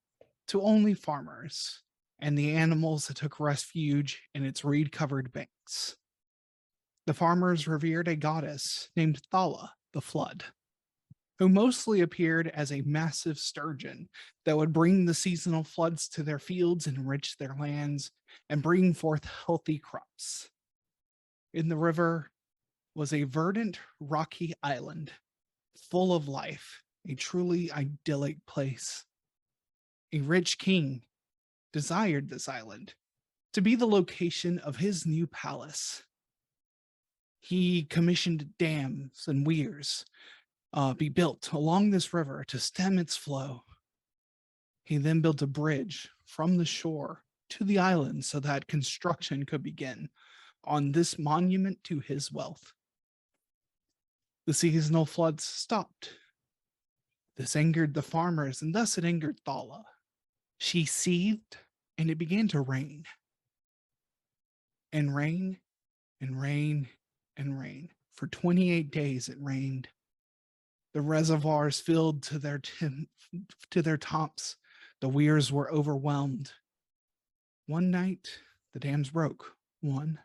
to only farmers and the animals that took refuge in its reed-covered banks. The farmers revered a goddess named Thala, the Flood, who mostly appeared as a massive sturgeon that would bring the seasonal floods to their fields, enrich their lands, and bring forth healthy crops. In the river was a verdant, rocky island full of life, a truly idyllic place. A rich king desired this island to be the location of his new palace. He commissioned dams and weirs be built along this river to stem its flow. He then built a bridge from the shore to the island so that construction could begin on this monument to his wealth. The seasonal floods stopped. This angered the farmers, and thus it angered Thala. She seethed, and it began to rain. And rain, and rain, and rain. For 28 days it rained. The reservoirs filled to their tops. The weirs were overwhelmed. One night, the dams broke, one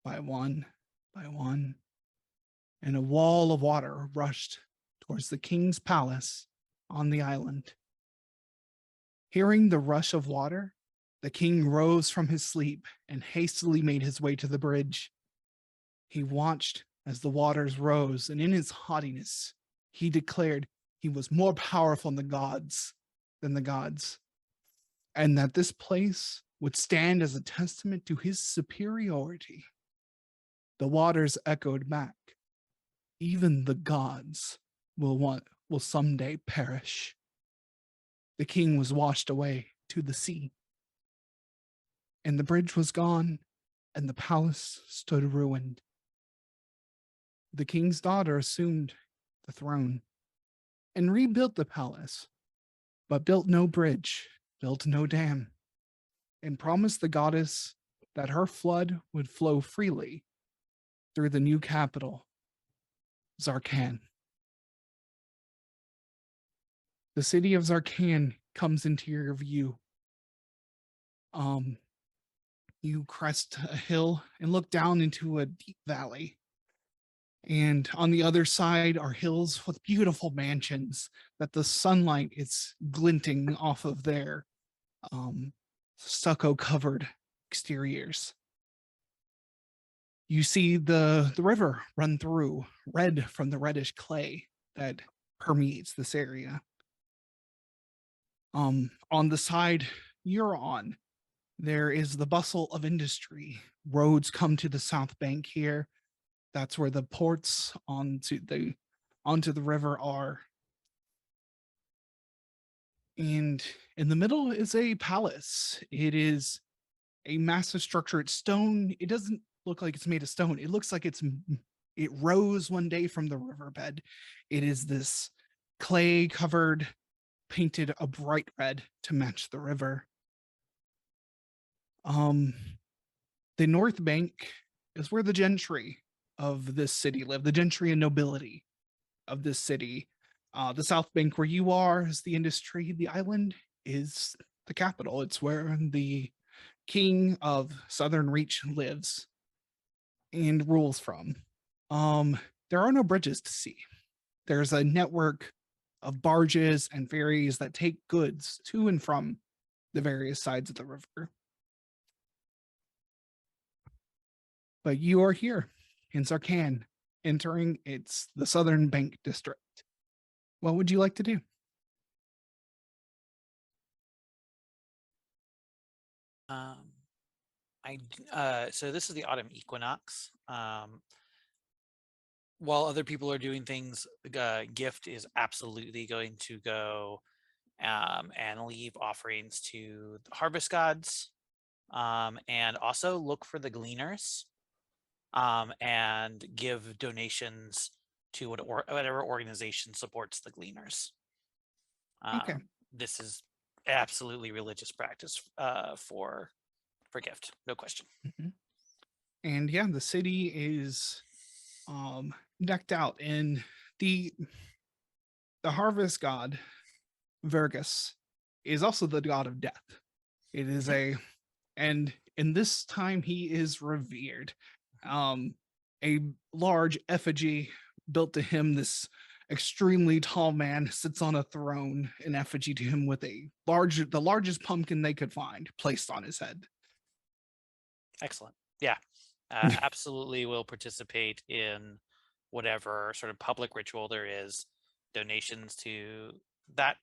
by one by one, and a wall of water rushed towards the king's palace on the island. Hearing the rush of water, the king rose from his sleep and hastily made his way to the bridge. He watched as the waters rose, and in his haughtiness, he declared he was more powerful than the gods, and that this place would stand as a testament to his superiority. The waters echoed back. Even the gods will someday perish. The king was washed away to the sea, and the bridge was gone, and the palace stood ruined. The king's daughter assumed the throne and rebuilt the palace, but built no bridge, built no dam, and promised the goddess that her flood would flow freely through the new capital, Zarkan. The city of Zarkan comes into your view. You crest a hill and look down into a deep valley. And on the other side are hills with beautiful mansions that the sunlight is glinting off of their stucco covered exteriors. You see the river run through, red from the reddish clay that permeates this area. On the side you're on, there is the bustle of industry. Roads come to the south bank here. That's where the ports onto the river are. And in the middle is a palace. It is a massive structure. It's stone. It doesn't look like it's made of stone. It looks like it rose one day from the riverbed. It is this clay covered, painted a bright red to match the river. The north bank is where the gentry of this city live, the gentry and nobility of this city. The south bank where you are is the industry. The island is the capital. It's where the king of Southern Reach lives and rules from. There are no bridges to see. There's a network of barges and ferries that take goods to and from the various sides of the river. But you are here in Sarkhan, entering the Southern Bank District. What would you like to do? So this is the autumn equinox. While other people are doing things, Gift is absolutely going to go and leave offerings to the harvest gods, and also look for the gleaners, and give donations to whatever organization supports the gleaners. Okay. This is absolutely religious practice for Gift, no question. And yeah, the city is decked out in the harvest god Virgus is also the god of death. It is and in this time he is revered. A large effigy built to him, this extremely tall man sits on a throne in effigy to him with the largest pumpkin they could find placed on his head. Excellent. Yeah. Absolutely will participate in whatever sort of public ritual there is, donations to that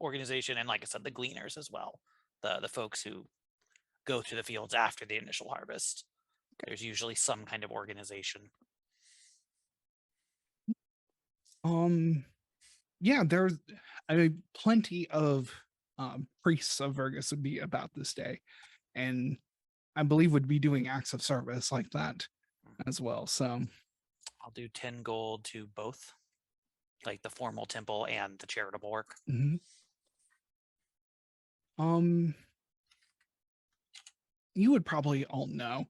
organization, and like I said, the gleaners as well, the folks who go to the fields after the initial harvest. There's usually some kind of organization. Yeah, there's plenty of priests of Virgus would be about this day, and I believe would be doing acts of service like that as well. So I'll do 10 gold to both, like the formal temple and the charitable work. You would probably all know.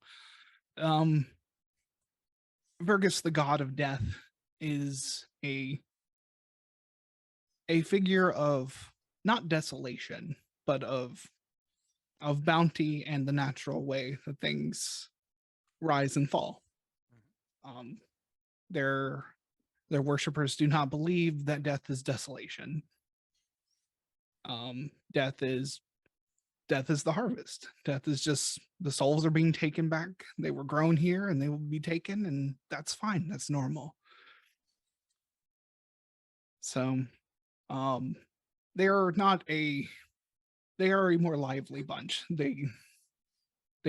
Virgus, the god of death, is a figure of not desolation, but of bounty and the natural way that things rise and fall. Their worshippers do not believe that death is desolation. Death is the harvest. Death is just the souls are being taken back. They were grown here and they will be taken, and that's fine. That's normal. So they are a more lively bunch. They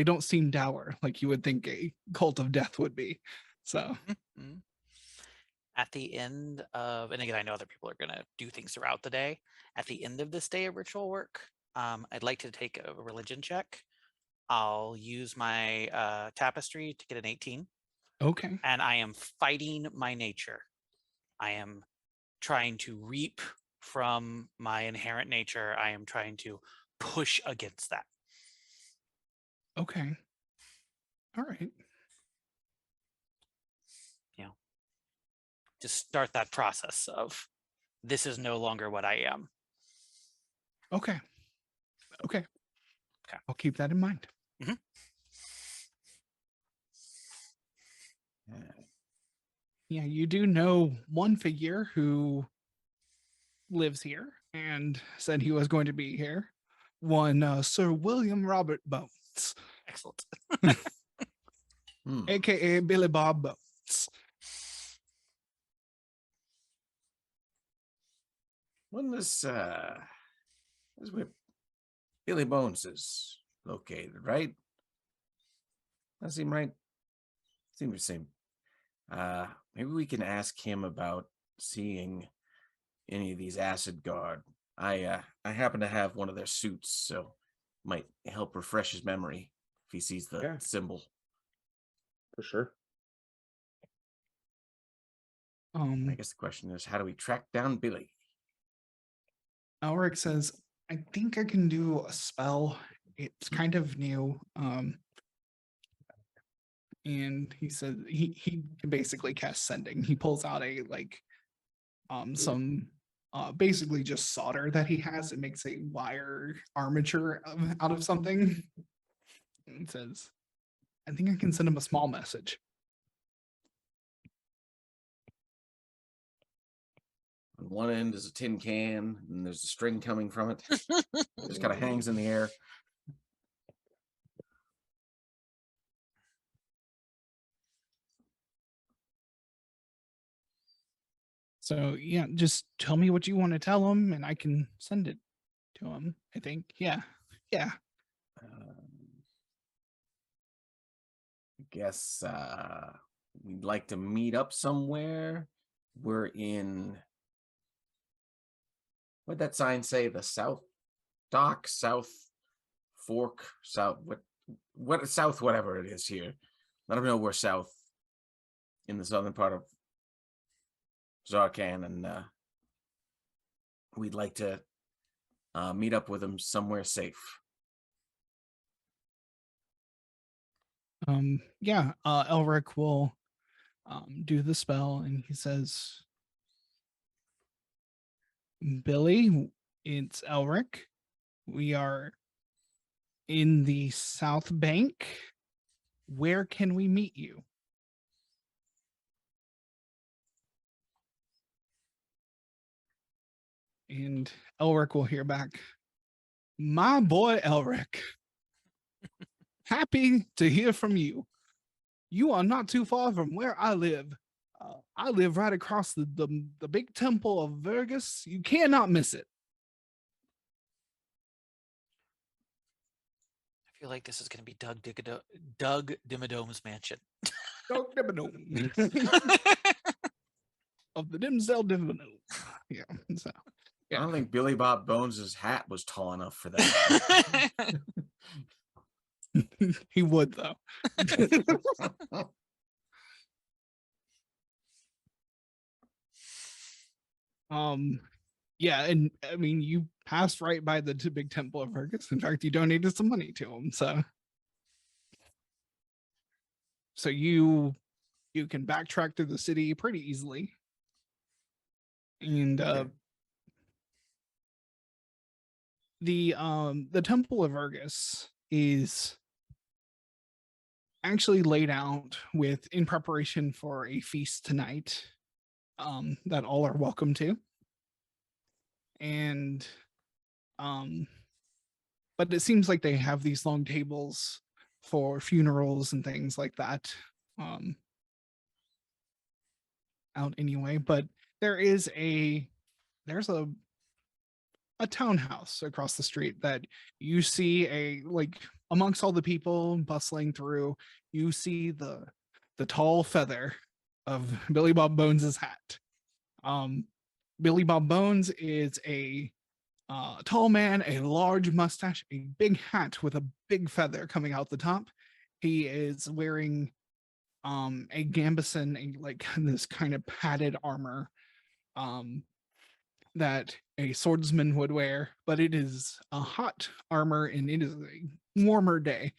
don't seem dour like you would think a cult of death would be. So at the end of, and again, I know other people are going to do things throughout the day. At the end of this day of ritual work, I'd like to take a religion check. I'll use my tapestry to get an 18. Okay. And I am fighting my nature. I am trying to reap from my inherent nature. I am trying to push against that. Okay. All right. To start that process of, this is no longer what I am. Okay. I'll keep that in mind. Yeah, you do know one figure who lives here and said he was going to be here. One Sir William Robert Bones, Excellent. Hmm. aka Billy Bob Bones. When this is where Billy Bones is located, right? That seem right? Seems the same. Maybe we can ask him about seeing any of these acid guard. I happen to have one of their suits, so might help refresh his memory if he sees the Yeah. symbol. For sure. I guess the question is, how do we track down Billy? Elric says, I think I can do a spell. It's kind of new. And he said he can basically cast sending. He pulls out a some basically just solder that he has. It makes a wire armature out of something. And says, I think I can send him a small message. On one end is a tin can, and there's a string coming from it. Just kind of hangs in the air. So yeah, just tell me what you want to tell him and I can send it to him. I think. Yeah. Yeah. I guess we'd like to meet up somewhere. We're in, what'd that sign say? The South Dock, South Fork, South, what South, whatever it is here. I don't know where south in the southern part of Zarkan, and we'd like to meet up with him somewhere safe. Yeah, Elric will do the spell and he says, Billy, it's Elric. We are in the South Bank. Where can we meet you? And Elric will hear back, my boy Elric, happy to hear from you. You are not too far from where I live. I live right across the big temple of Vergus. You cannot miss it. I feel like this is going to be Doug Dimmadome's mansion. Doug Dimmadome of the Dimsdale Dimmadome. Yeah. So I don't think Billy Bob Bones' hat was tall enough for that. he would though. Yeah, and I mean you passed right by the big temple of Vergus. In fact, you donated some money to him. So you can backtrack through the city pretty easily. And Okay. the temple of Vergus is actually laid out with in preparation for a feast tonight that all are welcome to. And but it seems like they have these long tables for funerals and things like that out anyway. But there's a townhouse across the street that you see amongst all the people bustling through, you see the tall feather of Billy Bob Bones's hat. Billy Bob Bones is a tall man, a large mustache, a big hat with a big feather coming out the top. He is wearing a gambeson, this kind of padded armor that a swordsman would wear, but it is a hot armor and it is a warmer day.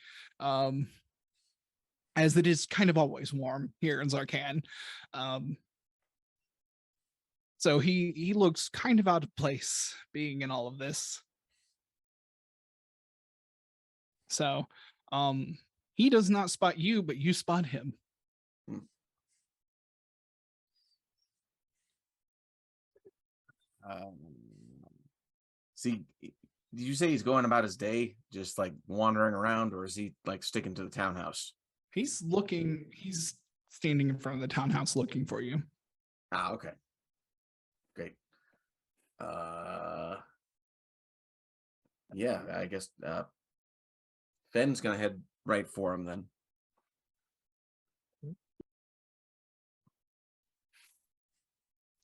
As it is kind of always warm here in Zarkan. So he looks kind of out of place being in all of this. So he does not spot you, but you spot him. See, did you say he's going about his day, just like wandering around, or is he like sticking to the townhouse? He's standing in front of the townhouse looking for you. Ah, okay. Great. Yeah, I guess Fenn's gonna head right for him then.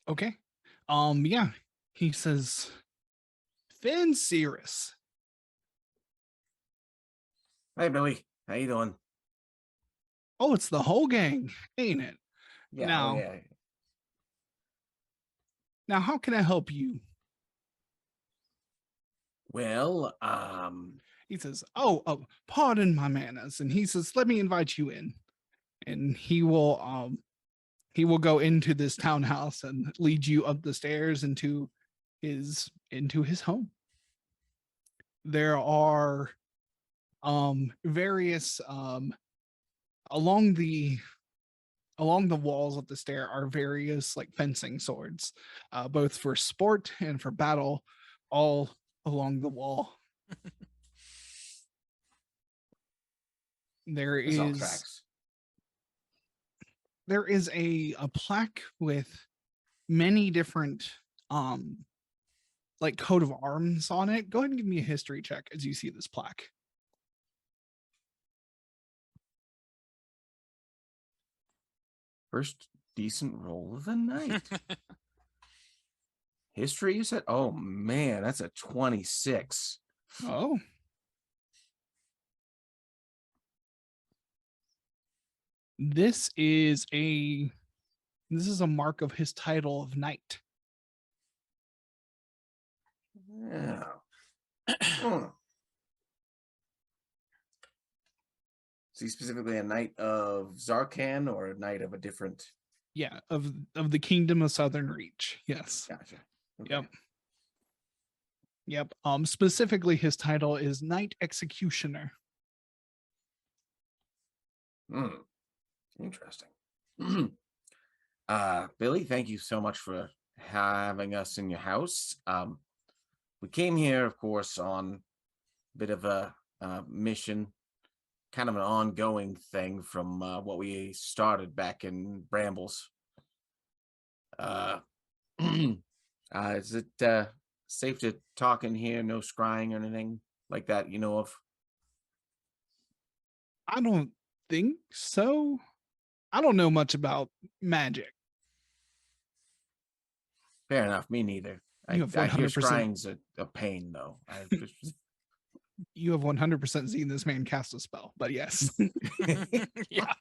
Okay. Yeah. He says, Finn Cirrus. Hey Billy, how you doing? Oh, it's the whole gang, ain't it? Yeah, oh Now, yeah. now how can I help you? Well, He says, oh, pardon my manners. And he says, let me invite you in. And he will go into this townhouse and lead you up the stairs into his home. There are various along the walls of the stair are various like fencing swords, both for sport and for battle, all along the wall. this all tracks. There is a plaque with many different like coat of arms on it. Go ahead and give me a history check as you see this plaque. First decent roll of the night. History, you said? Oh man, that's a 26. Oh. This is a mark of his title of knight. Yeah. Hmm. Is he specifically a knight of Zarkan or a knight of a different? Yeah, of the Kingdom of Southern Reach. Yes. Gotcha. Okay. Yep. Yep. Specifically, his title is Knight Executioner. Interesting. Billy, thank you so much for having us in your house. We came here, of course, on a bit of a mission, kind of an ongoing thing from what we started back in Brambles. Is it safe to talk in here? No scrying or anything like that, you know of? I don't think so. I don't know much about magic. Fair enough. Me neither. I You have hear 100%. scrying's a pain, though. You have 100% seen this man cast a spell, but yes. Yeah.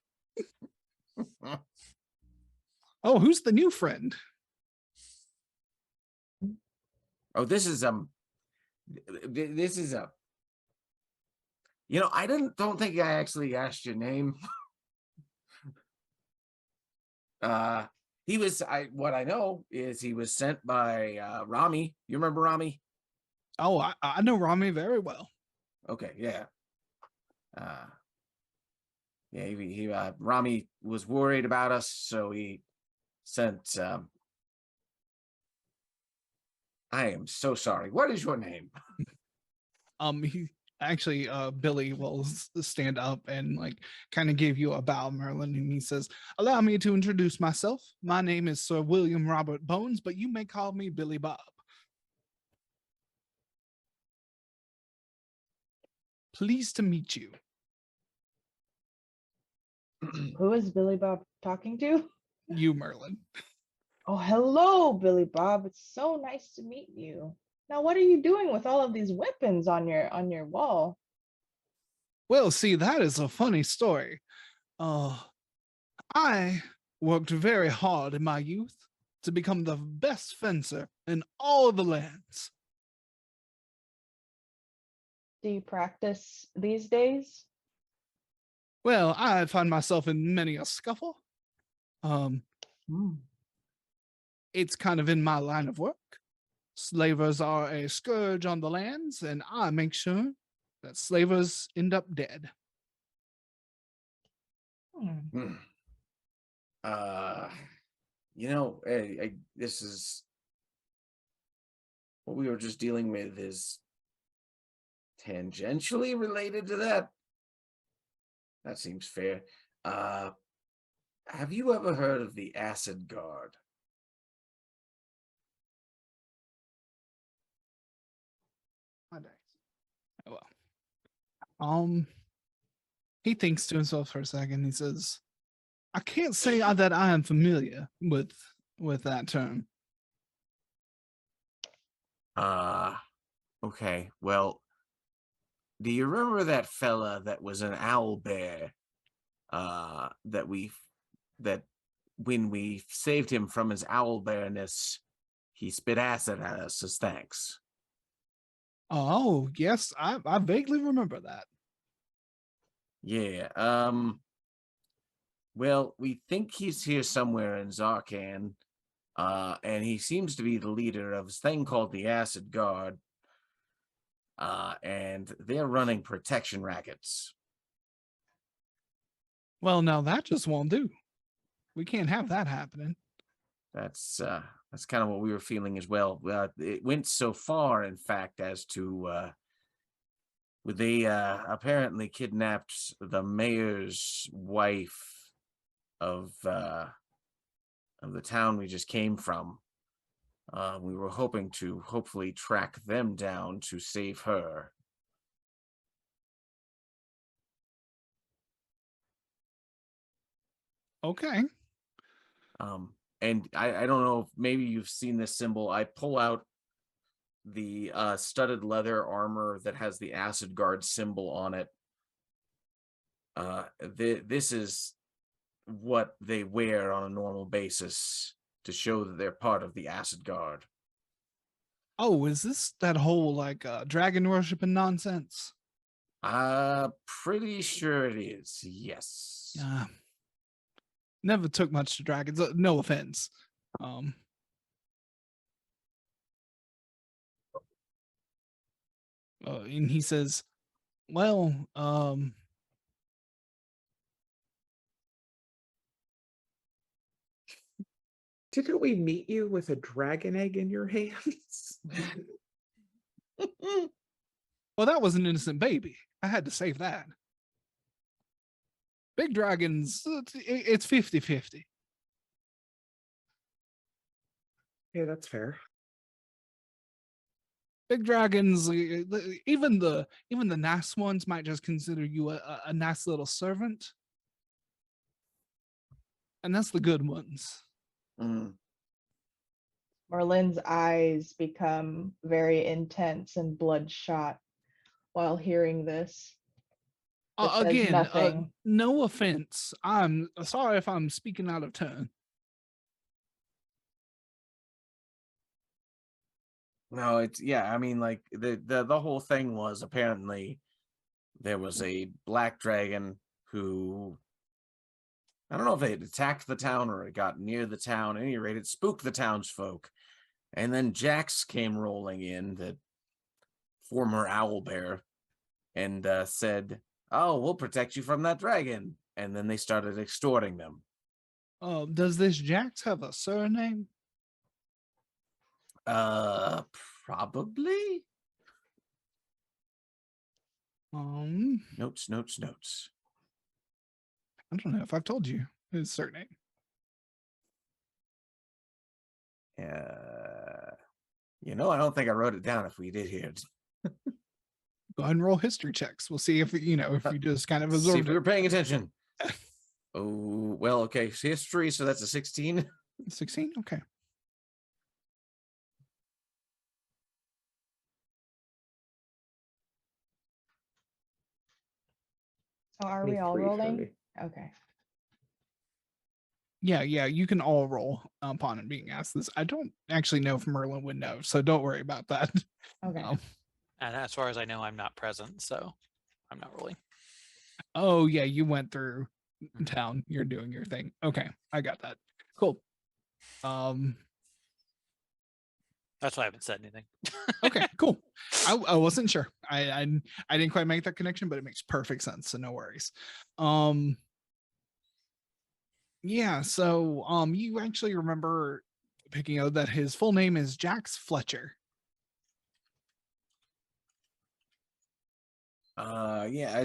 Oh, who's the new friend? Oh, this is you know, I don't think I actually asked your name. He was what I know is he was sent by Rami. You remember Rami? Oh, I know Rami very well. Okay, yeah. Yeah, he Rami was worried about us, so he sent I am so sorry. What is your name? He actually, Billy will stand up and like kind of give you a bow, Merlin, and he says, allow me to introduce myself. My name is Sir William Robert Bones, but you may call me Billy Bob. Pleased to meet you. Who is Billy Bob talking to? You, Merlin. Oh, hello, Billy Bob. It's so nice to meet you. Now, what are you doing with all of these weapons on your wall? Well, see, that is a funny story. I worked very hard in my youth to become the best fencer in all the lands. Do you practice these days? Well, I find myself in many a scuffle. It's kind of in my line of work. Slavers are a scourge on the lands, and I make sure that slavers end up dead. Hmm. You know, this is what we were just dealing with is tangentially related to that. That seems fair. Have you ever heard of the Acid Guard? My days. Oh, well. He thinks to himself for a second. He says, I can't say that I am familiar with that term. Okay. Well, do you remember that fella that was an owl bear? That when we saved him from his owl bearness, he spit acid at us as thanks. Oh, yes, I vaguely remember that. Yeah. Well, we think he's here somewhere in Zarkan. And he seems to be the leader of this thing called the Acid Guard. And they're running protection rackets. Well, now that just won't do. We can't have that happening. That's kind of what we were feeling as well. It went so far, in fact, as to they apparently kidnapped the mayor's wife of the town we just came from. We were hoping to hopefully track them down to save her. Okay. And I don't know if maybe you've seen this symbol. I pull out the studded leather armor that has the Acid Guard symbol on it. This is what they wear on a normal basis to show that they're part of the Acid Guard. Oh, is this that whole like dragon worshiping nonsense? Pretty sure it is. Yes. Never took much to dragons. No offense. And he says, well, Didn't we meet you with a dragon egg in your hands? well, that was an innocent baby. I had to save that. Big dragons, it's 50-50. Yeah, that's fair. Big dragons, even the nice ones might just consider you a nice little servant. And that's the good ones. Mm. Merlin's eyes become very intense and bloodshot while hearing this. But says Again, nothing. no offense. I'm sorry if I'm speaking out of turn. No, it's I mean, like the whole thing was apparently there was a black dragon who, I don't know if it attacked the town or it got near the town. At any rate, it spooked the townsfolk. And then Jax came rolling in, the former owlbear, and said, "Oh, we'll protect you from that dragon." And then they started extorting them. Does this Jax have a surname? Probably. Notes. I don't know if I've told you his surname. I don't think I wrote it down if we did here. Go ahead and roll history checks. We'll see if you just kind of See absorbed if we it. were paying attention. Oh, well, okay. History, so that's a 16. 16? Okay. So are we all 23 for rolling? me. Okay. Yeah, you can all roll upon it being asked this. I don't actually know if Merlin would know, so don't worry about that. Okay. And as far as I know, I'm not present, so I'm not rolling. Oh yeah, you went through town. You're doing your thing. Okay, I got that. Cool. That's why I haven't said anything. Okay, cool. I wasn't sure. I didn't quite make that connection, but it makes perfect sense. So no worries. Yeah. So you actually remember picking out that his full name is Jax Fletcher. Yeah,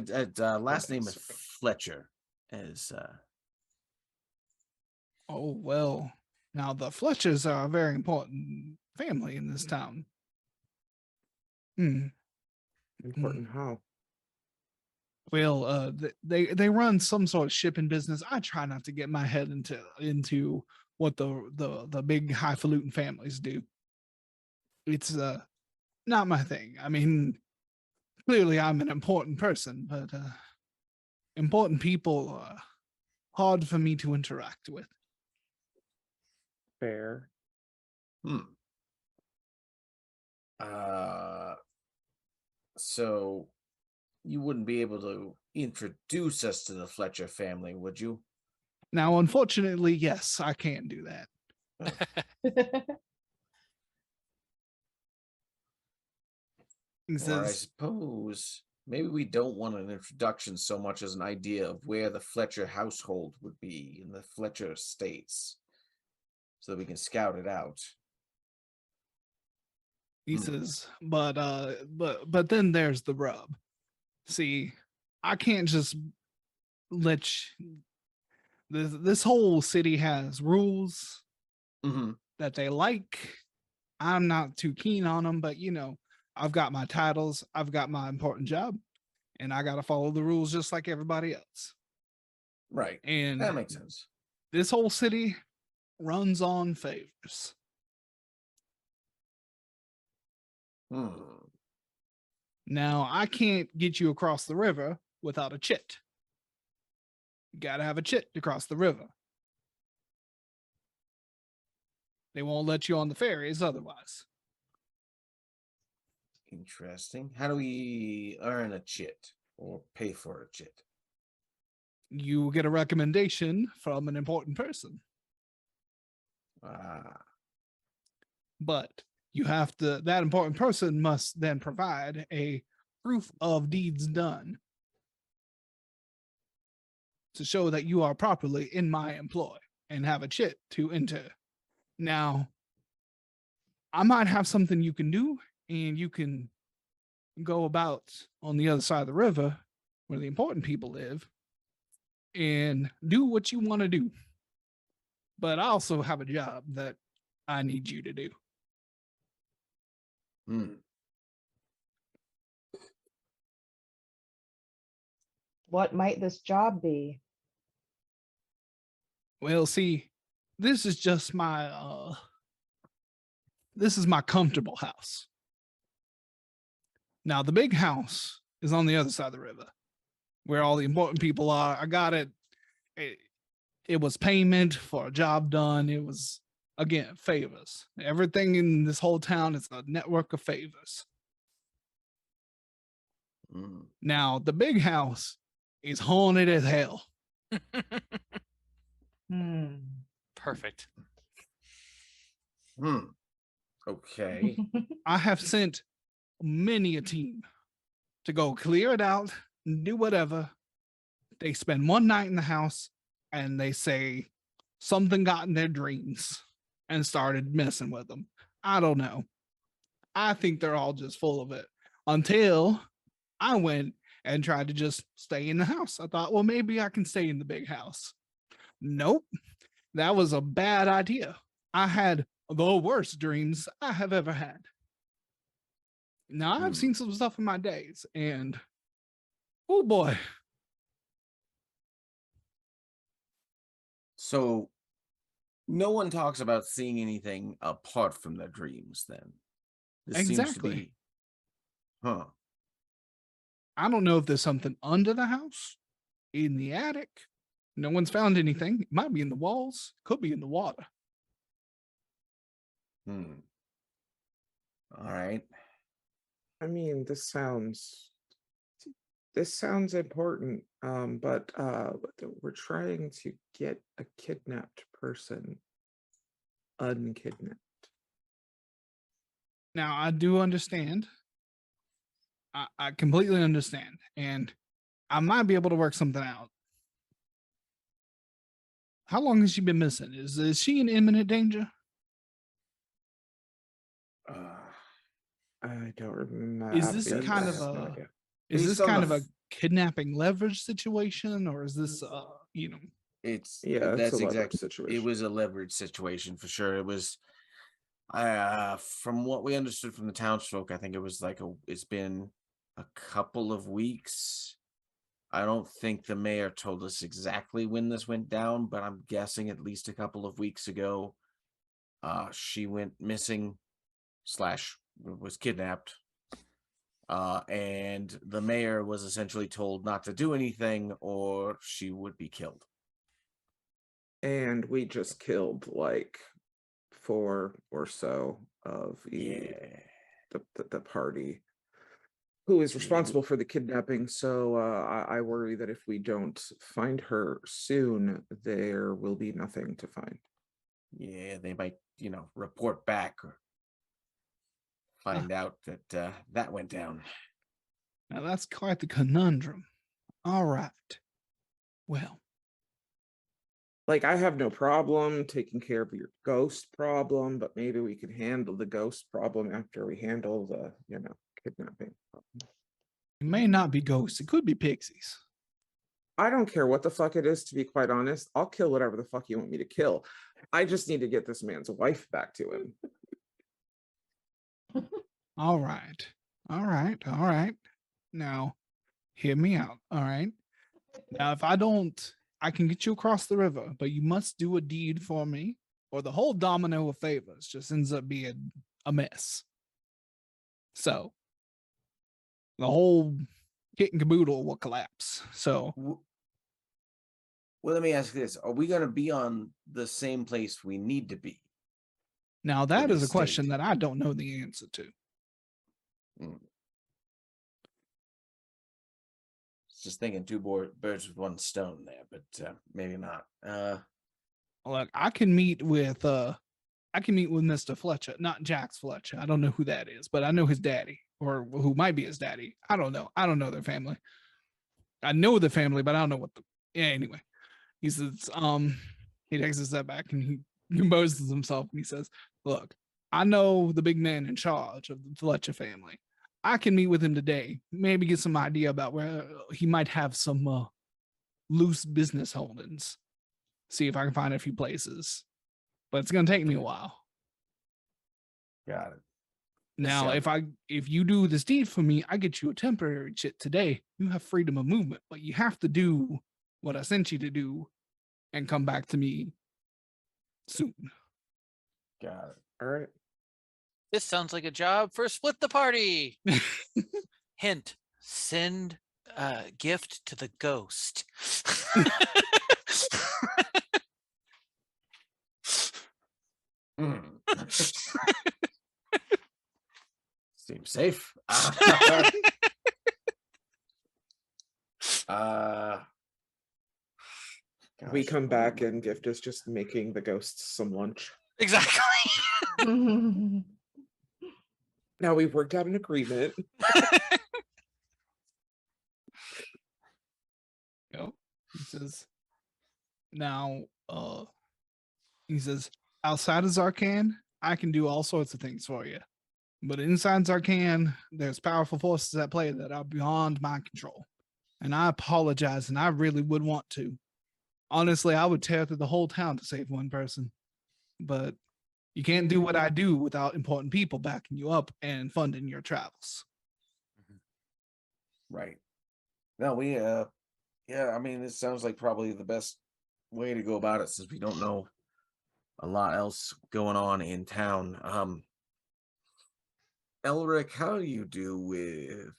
last name is Fletcher. As Oh, well, now the Fletchers are a very important family in this town. Hmm. Important how? Well, they run some sort of shipping business. I try not to get my head into what the big highfalutin families do. It's not my thing. I mean, clearly I'm an important person, but important people are hard for me to interact with. Fair. hmm. So you wouldn't be able to introduce us to the Fletcher family, would you? Now, unfortunately, yes, I can't do that. He Or I says, suppose maybe we don't want an introduction so much as an idea of where the Fletcher household would be in the Fletcher estates, so that we can scout it out. he says, but then there's the rub. See, I can't just let this whole city has rules Mm-hmm. that they like. I'm not too keen on them, but I've got my titles, I've got my important job, and I got to follow the rules just like everybody else. Right. And That makes sense. this whole city runs on favors. Hmm. Now, I can't get you across the river without a chit. You got to have a chit to cross the river. They won't let you on the ferries otherwise. Interesting. How do we earn a chit or pay for a chit? You get a recommendation from an important person, Ah, but that important person must then provide a proof of deeds done to show that you are properly in my employ and have a chit to enter. Now, I might have something you can do, and you can go about on the other side of the river where the important people live and do what you want to do. But I also have a job that I need you to do. hmm. What might this job be? Well, see, this is just this is my comfortable house. Now, the big house is on the other side of the river where all the important people are. I got it. It was payment for a job done. It was, again, favors. Everything in this whole town is a network of favors. Hmm. Now, the big house is haunted as hell. Hmm. Perfect. Hmm. Okay. I have sent many a team to go clear it out, do whatever. They spend one night in the house and they say something got in their dreams and started messing with them. I don't know. I think they're all just full of it until I went and tried to just stay in the house. I thought, well, maybe I can stay in the big house. Nope. That was a bad idea. I had the worst dreams I have ever had. Now, I've seen some stuff in my days, and oh boy. So no one talks about seeing anything apart from their dreams then. This seems to Exactly. be huh. I don't know if there's something under the house, in the attic. No one's found anything. It might be in the walls, could be in the water. Hmm. All right. I mean, this sounds important. But we're trying to get a kidnapped person unkidnapped. Now, I do understand. I completely understand. And I might be able to work something out. How long has she been missing? Is she in imminent danger? I don't remember. Is this I kind have of no a idea. Is Based this on kind the of a kidnapping leverage situation, or is this It's Yeah, it's a that's leverage exactly. situation. It was a leverage situation for sure. It was from what we understood from the townsfolk, I think it was like it's been a couple of weeks. I don't think the mayor told us exactly when this went down, but I'm guessing at least a couple of weeks ago. She went missing slash was kidnapped. And the mayor was essentially told not to do anything or she would be killed. And we just killed like 4 or so of Yeah. the party who is Yeah. responsible for the kidnapping. So I worry that if we don't find her soon, there will be nothing to find. Yeah, they might, report back or find out that that went down. now that's quite the conundrum. All right. Well, Like, I have no problem taking care of your ghost problem, but maybe we can handle the ghost problem after we handle the, kidnapping problem. it may not be ghosts, it could be pixies. I don't care what the fuck it is, to be quite honest. I'll kill whatever the fuck you want me to kill. I just need to get this man's wife back to him. All right. All right. All right. Now, hear me out. All right. Now, if I don't, I can get you across the river, but you must do a deed for me, or the whole domino of favors just ends up being a mess. So, the whole kit and caboodle will collapse. So, Well, let me ask this. Are we going to be on the same place we need to be? now that is a this question state? that I don't know the answer to. Just thinking two birds with one stone there, but maybe not. Look, I can meet with Mr. Fletcher, not Jax Fletcher. I don't know who that is, but I know his daddy, or who might be his daddy. I don't know. I don't know their family. I know the family, but I don't know what the anyway. He says, he takes a step back and he composes himself and he says, look, I know the big man in charge of the Fletcher family. I can meet with him today, maybe get some idea about where he might have some loose business holdings. See if I can find a few places. But it's gonna take me a while. Got it. Now, if you do this deed for me, I get you a temporary chit today. You have freedom of movement, but you have to do what I sent you to do and come back to me soon. Got it. All right. This sounds like a job for Split the Party. Hint, send a gift to the ghost. Seems safe. We Gosh, come back and Gift is just making the ghosts some lunch. Exactly. Now we've worked out an agreement. He says, now, he says, outside of Zarkan, I can do all sorts of things for you. But inside Zarkan, there's powerful forces at play that are beyond my control. And I apologize, and I really would want to. Honestly, I would tear through the whole town to save one person. But you can't do what I do without important people backing you up and funding your travels. Right. No, I mean, this sounds like probably the best way to go about it since we don't know a lot else going on in town. Elric, how do you do with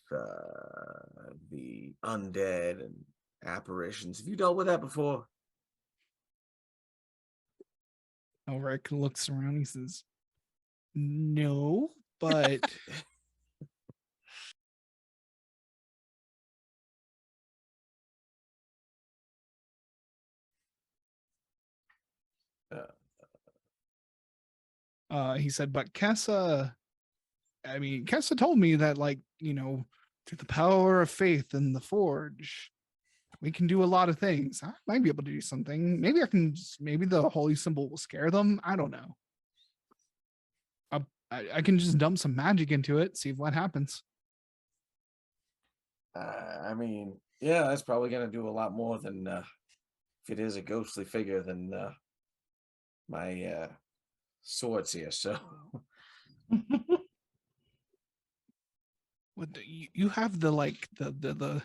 the undead and apparitions? Have you dealt with that before? Elric looks around. He says, no, but he said, but Kessa told me that, like, through the power of faith in the forge, we can do a lot of things. I might be able to do something. Maybe maybe the holy symbol will scare them. I don't know. I can just dump some magic into it, see what happens. I mean, yeah, that's probably going to do a lot more than if it is a ghostly figure than my swords here. So, What you have the like the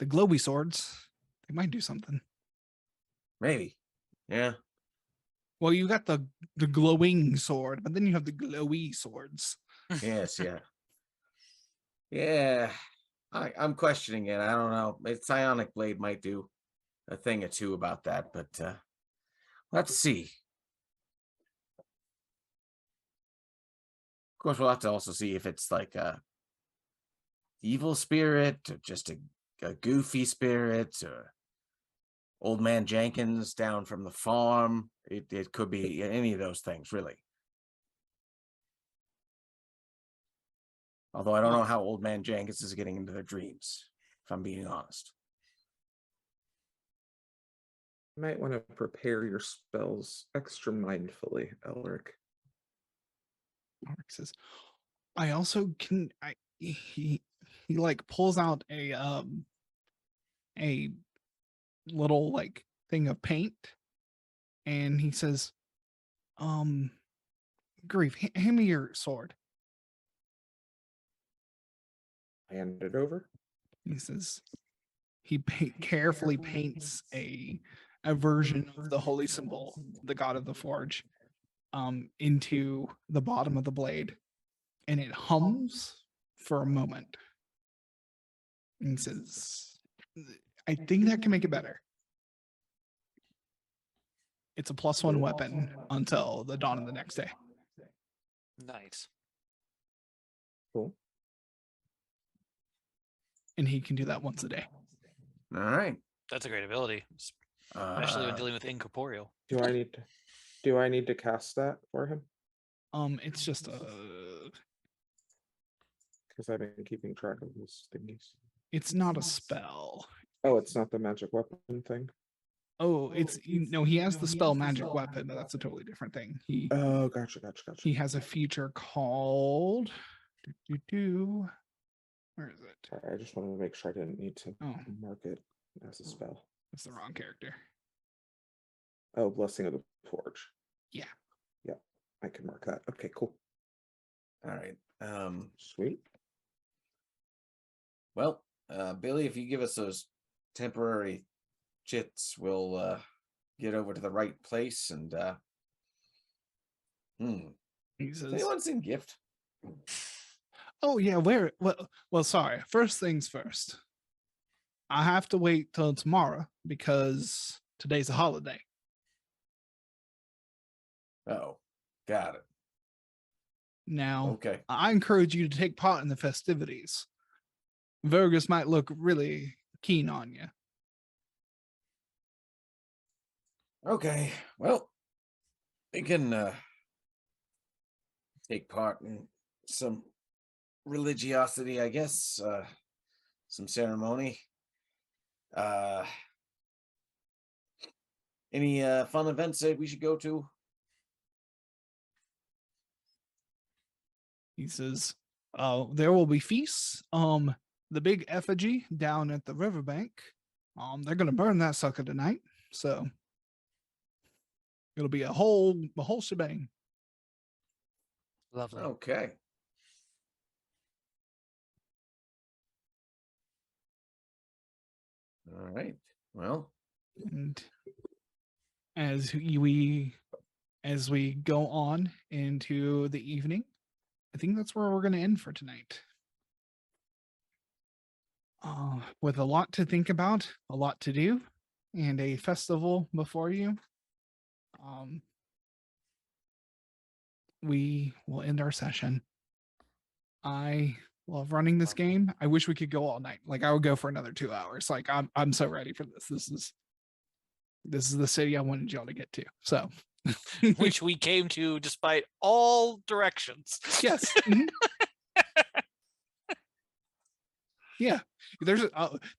glowy swords. They might do something. maybe. Yeah. Well, you got the glowing sword, but then you have the glowy swords. Yes. Yeah. Yeah. I'm questioning it. I don't know. Psionic blade might do a thing or two about that, but let's see. Of course, we'll have to also see if it's like a evil spirit or just a goofy spirit or Old Man Jenkins down from the farm. It could be any of those things, really. Although I don't know how Old Man Jenkins is getting into their dreams, if I'm being honest. You might want to prepare your spells extra mindfully, Elric. Mark says, I also can he like pulls out a little like thing of paint and he says, Grief, hand me your sword. Hand it over. He says he carefully paints a version of the holy symbol, the god of the forge, into the bottom of the blade, and it hums for a moment. And he says, I think that can make it better. It's a +1 weapon until the dawn of the next day. Nice. Cool. And he can do that once a day. All right. That's a great ability, especially when dealing with incorporeal. Do I need to cast that for him? It's just Because I've been keeping track of these thingies. it's not a spell. Oh, it's not the magic weapon thing. Oh, it's he has the spell magic weapon, but that's a totally different thing. Oh, gotcha. He has a feature called where is it? Sorry, I just wanted to make sure I didn't need to Oh, mark it as a spell. that's the wrong character. Oh, Blessing of the Forge. Yeah. Yeah, I can mark that. Okay, cool. All right. Sweet. Well, Billy, if you give us those temporary chits, we'll get over to the right place and He has says, anyone seen Gift? oh yeah, where well sorry. First things first. I have to wait till tomorrow because today's a holiday. Oh, got it. Now, Okay. I encourage you to take part in the festivities. Vergus might look really keen on you. Okay. Well, we can take part in some religiosity, I guess. Some ceremony. Any fun events that we should go to? He says, there will be feasts. The big effigy down at the riverbank. They're gonna burn that sucker tonight. So it'll be a whole shebang. Lovely. Okay. All right. Well, And as we go on into the evening, I think that's where we're going to end for tonight. With a lot to think about, a lot to do, and a festival before you, we will end our session. I love running this game. I wish we could go all night. Like I would go for another 2 hours. Like I'm so ready for this. This is the city I wanted y'all to get to. So Which we came to despite all directions. yes. Mhm. Yeah,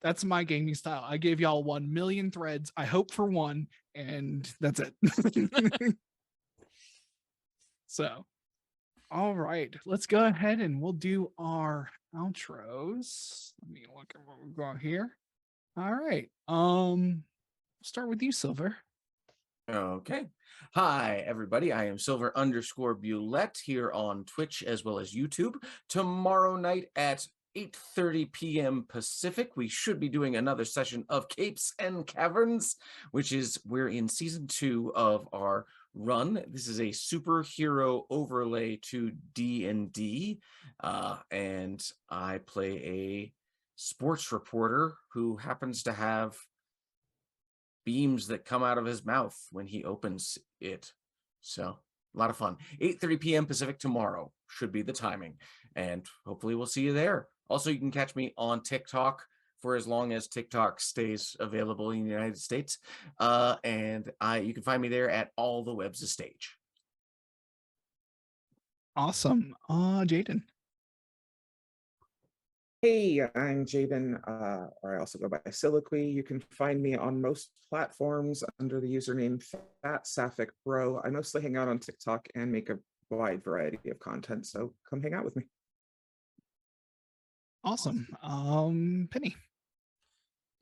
that's my gaming style. I gave y'all 1 million threads. I hope for one, and that's it. So, all right, let's go ahead and we'll do our outros. Let me look at what we've got here. All right. Start with you, Silver. Okay. Hi, everybody. I am Silver_Bulette here on Twitch as well as YouTube. Tomorrow night at 8:30 p.m. Pacific, we should be doing another session of Capes and Caverns, which is we're in season 2 of our run. This is a superhero overlay to D&D, and I play a sports reporter who happens to have beams that come out of his mouth when he opens it. So a lot of fun. 8:30 p.m. Pacific tomorrow should be the timing, and hopefully we'll see you there. Also, you can catch me on TikTok for as long as TikTok stays available in the United States, and you can find me there at All the Web's a Stage. Awesome. Jaden. Hey, I'm Jaden, or I also go by Soliloquy. You can find me on most platforms under the username Fat Sapphic Bro. I mostly hang out on TikTok and make a wide variety of content, so come hang out with me. Awesome. Penny.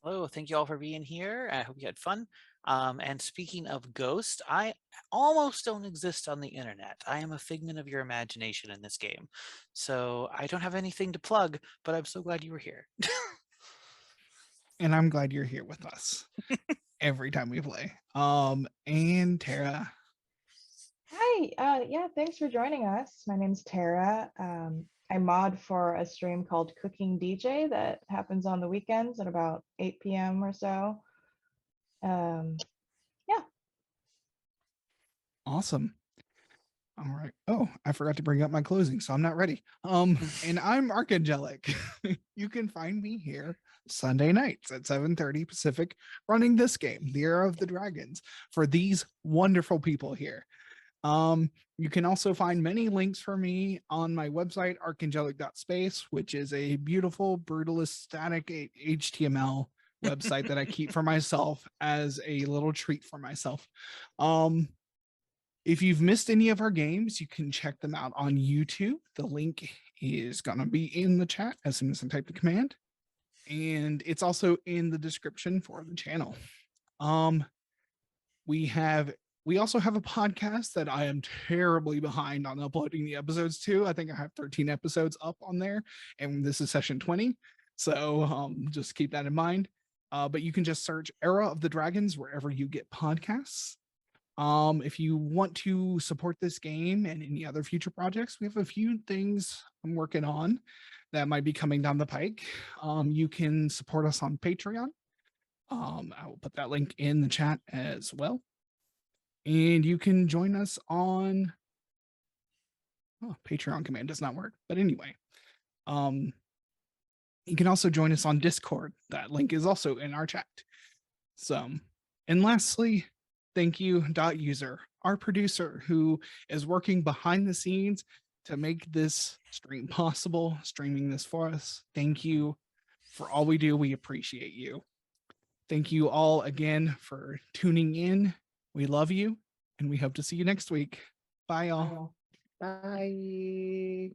Hello, thank you all for being here. I hope you had fun. And speaking of ghosts, I almost don't exist on the internet. I am a figment of your imagination in this game. So I don't have anything to plug, but I'm so glad you were here. And I'm glad you're here with us every time we play. And Tara. Hi, yeah, thanks for joining us. My name's Tara. I mod for a stream called Cooking DJ that happens on the weekends at about 8 p.m. or so. Yeah. Awesome. All right. Oh, I forgot to bring up my closing, so I'm not ready. And I'm Archangelic. You can find me here Sunday nights at 7:30 Pacific, running this game, the Era of the Dragons, for these wonderful people here. You can also find many links for me on my website, archangelic.space, which is a beautiful, brutalist, static HTML website that I keep for myself as a little treat for myself. If you've missed any of our games, you can check them out on YouTube. The link is going to be in the chat as soon as I type the command. And it's also in the description for the channel. We also have a podcast that I am terribly behind on uploading the episodes to. I think I have 13 episodes up on there, and this is session 20. So just keep that in mind. But you can just search Era of the Dragons wherever you get podcasts. If you want to support this game and any other future projects, we have a few things I'm working on that might be coming down the pike. You can support us on Patreon. I will put that link in the chat as well. And you can join us on Patreon command does not work. But anyway, you can also join us on Discord. That link is also in our chat. So, and lastly, thank you, .user, our producer who is working behind the scenes to make this stream possible, streaming this for us. Thank you for all we do. We appreciate you. Thank you all again for tuning in. We love you, and we hope to see you next week. Bye, y'all. Bye.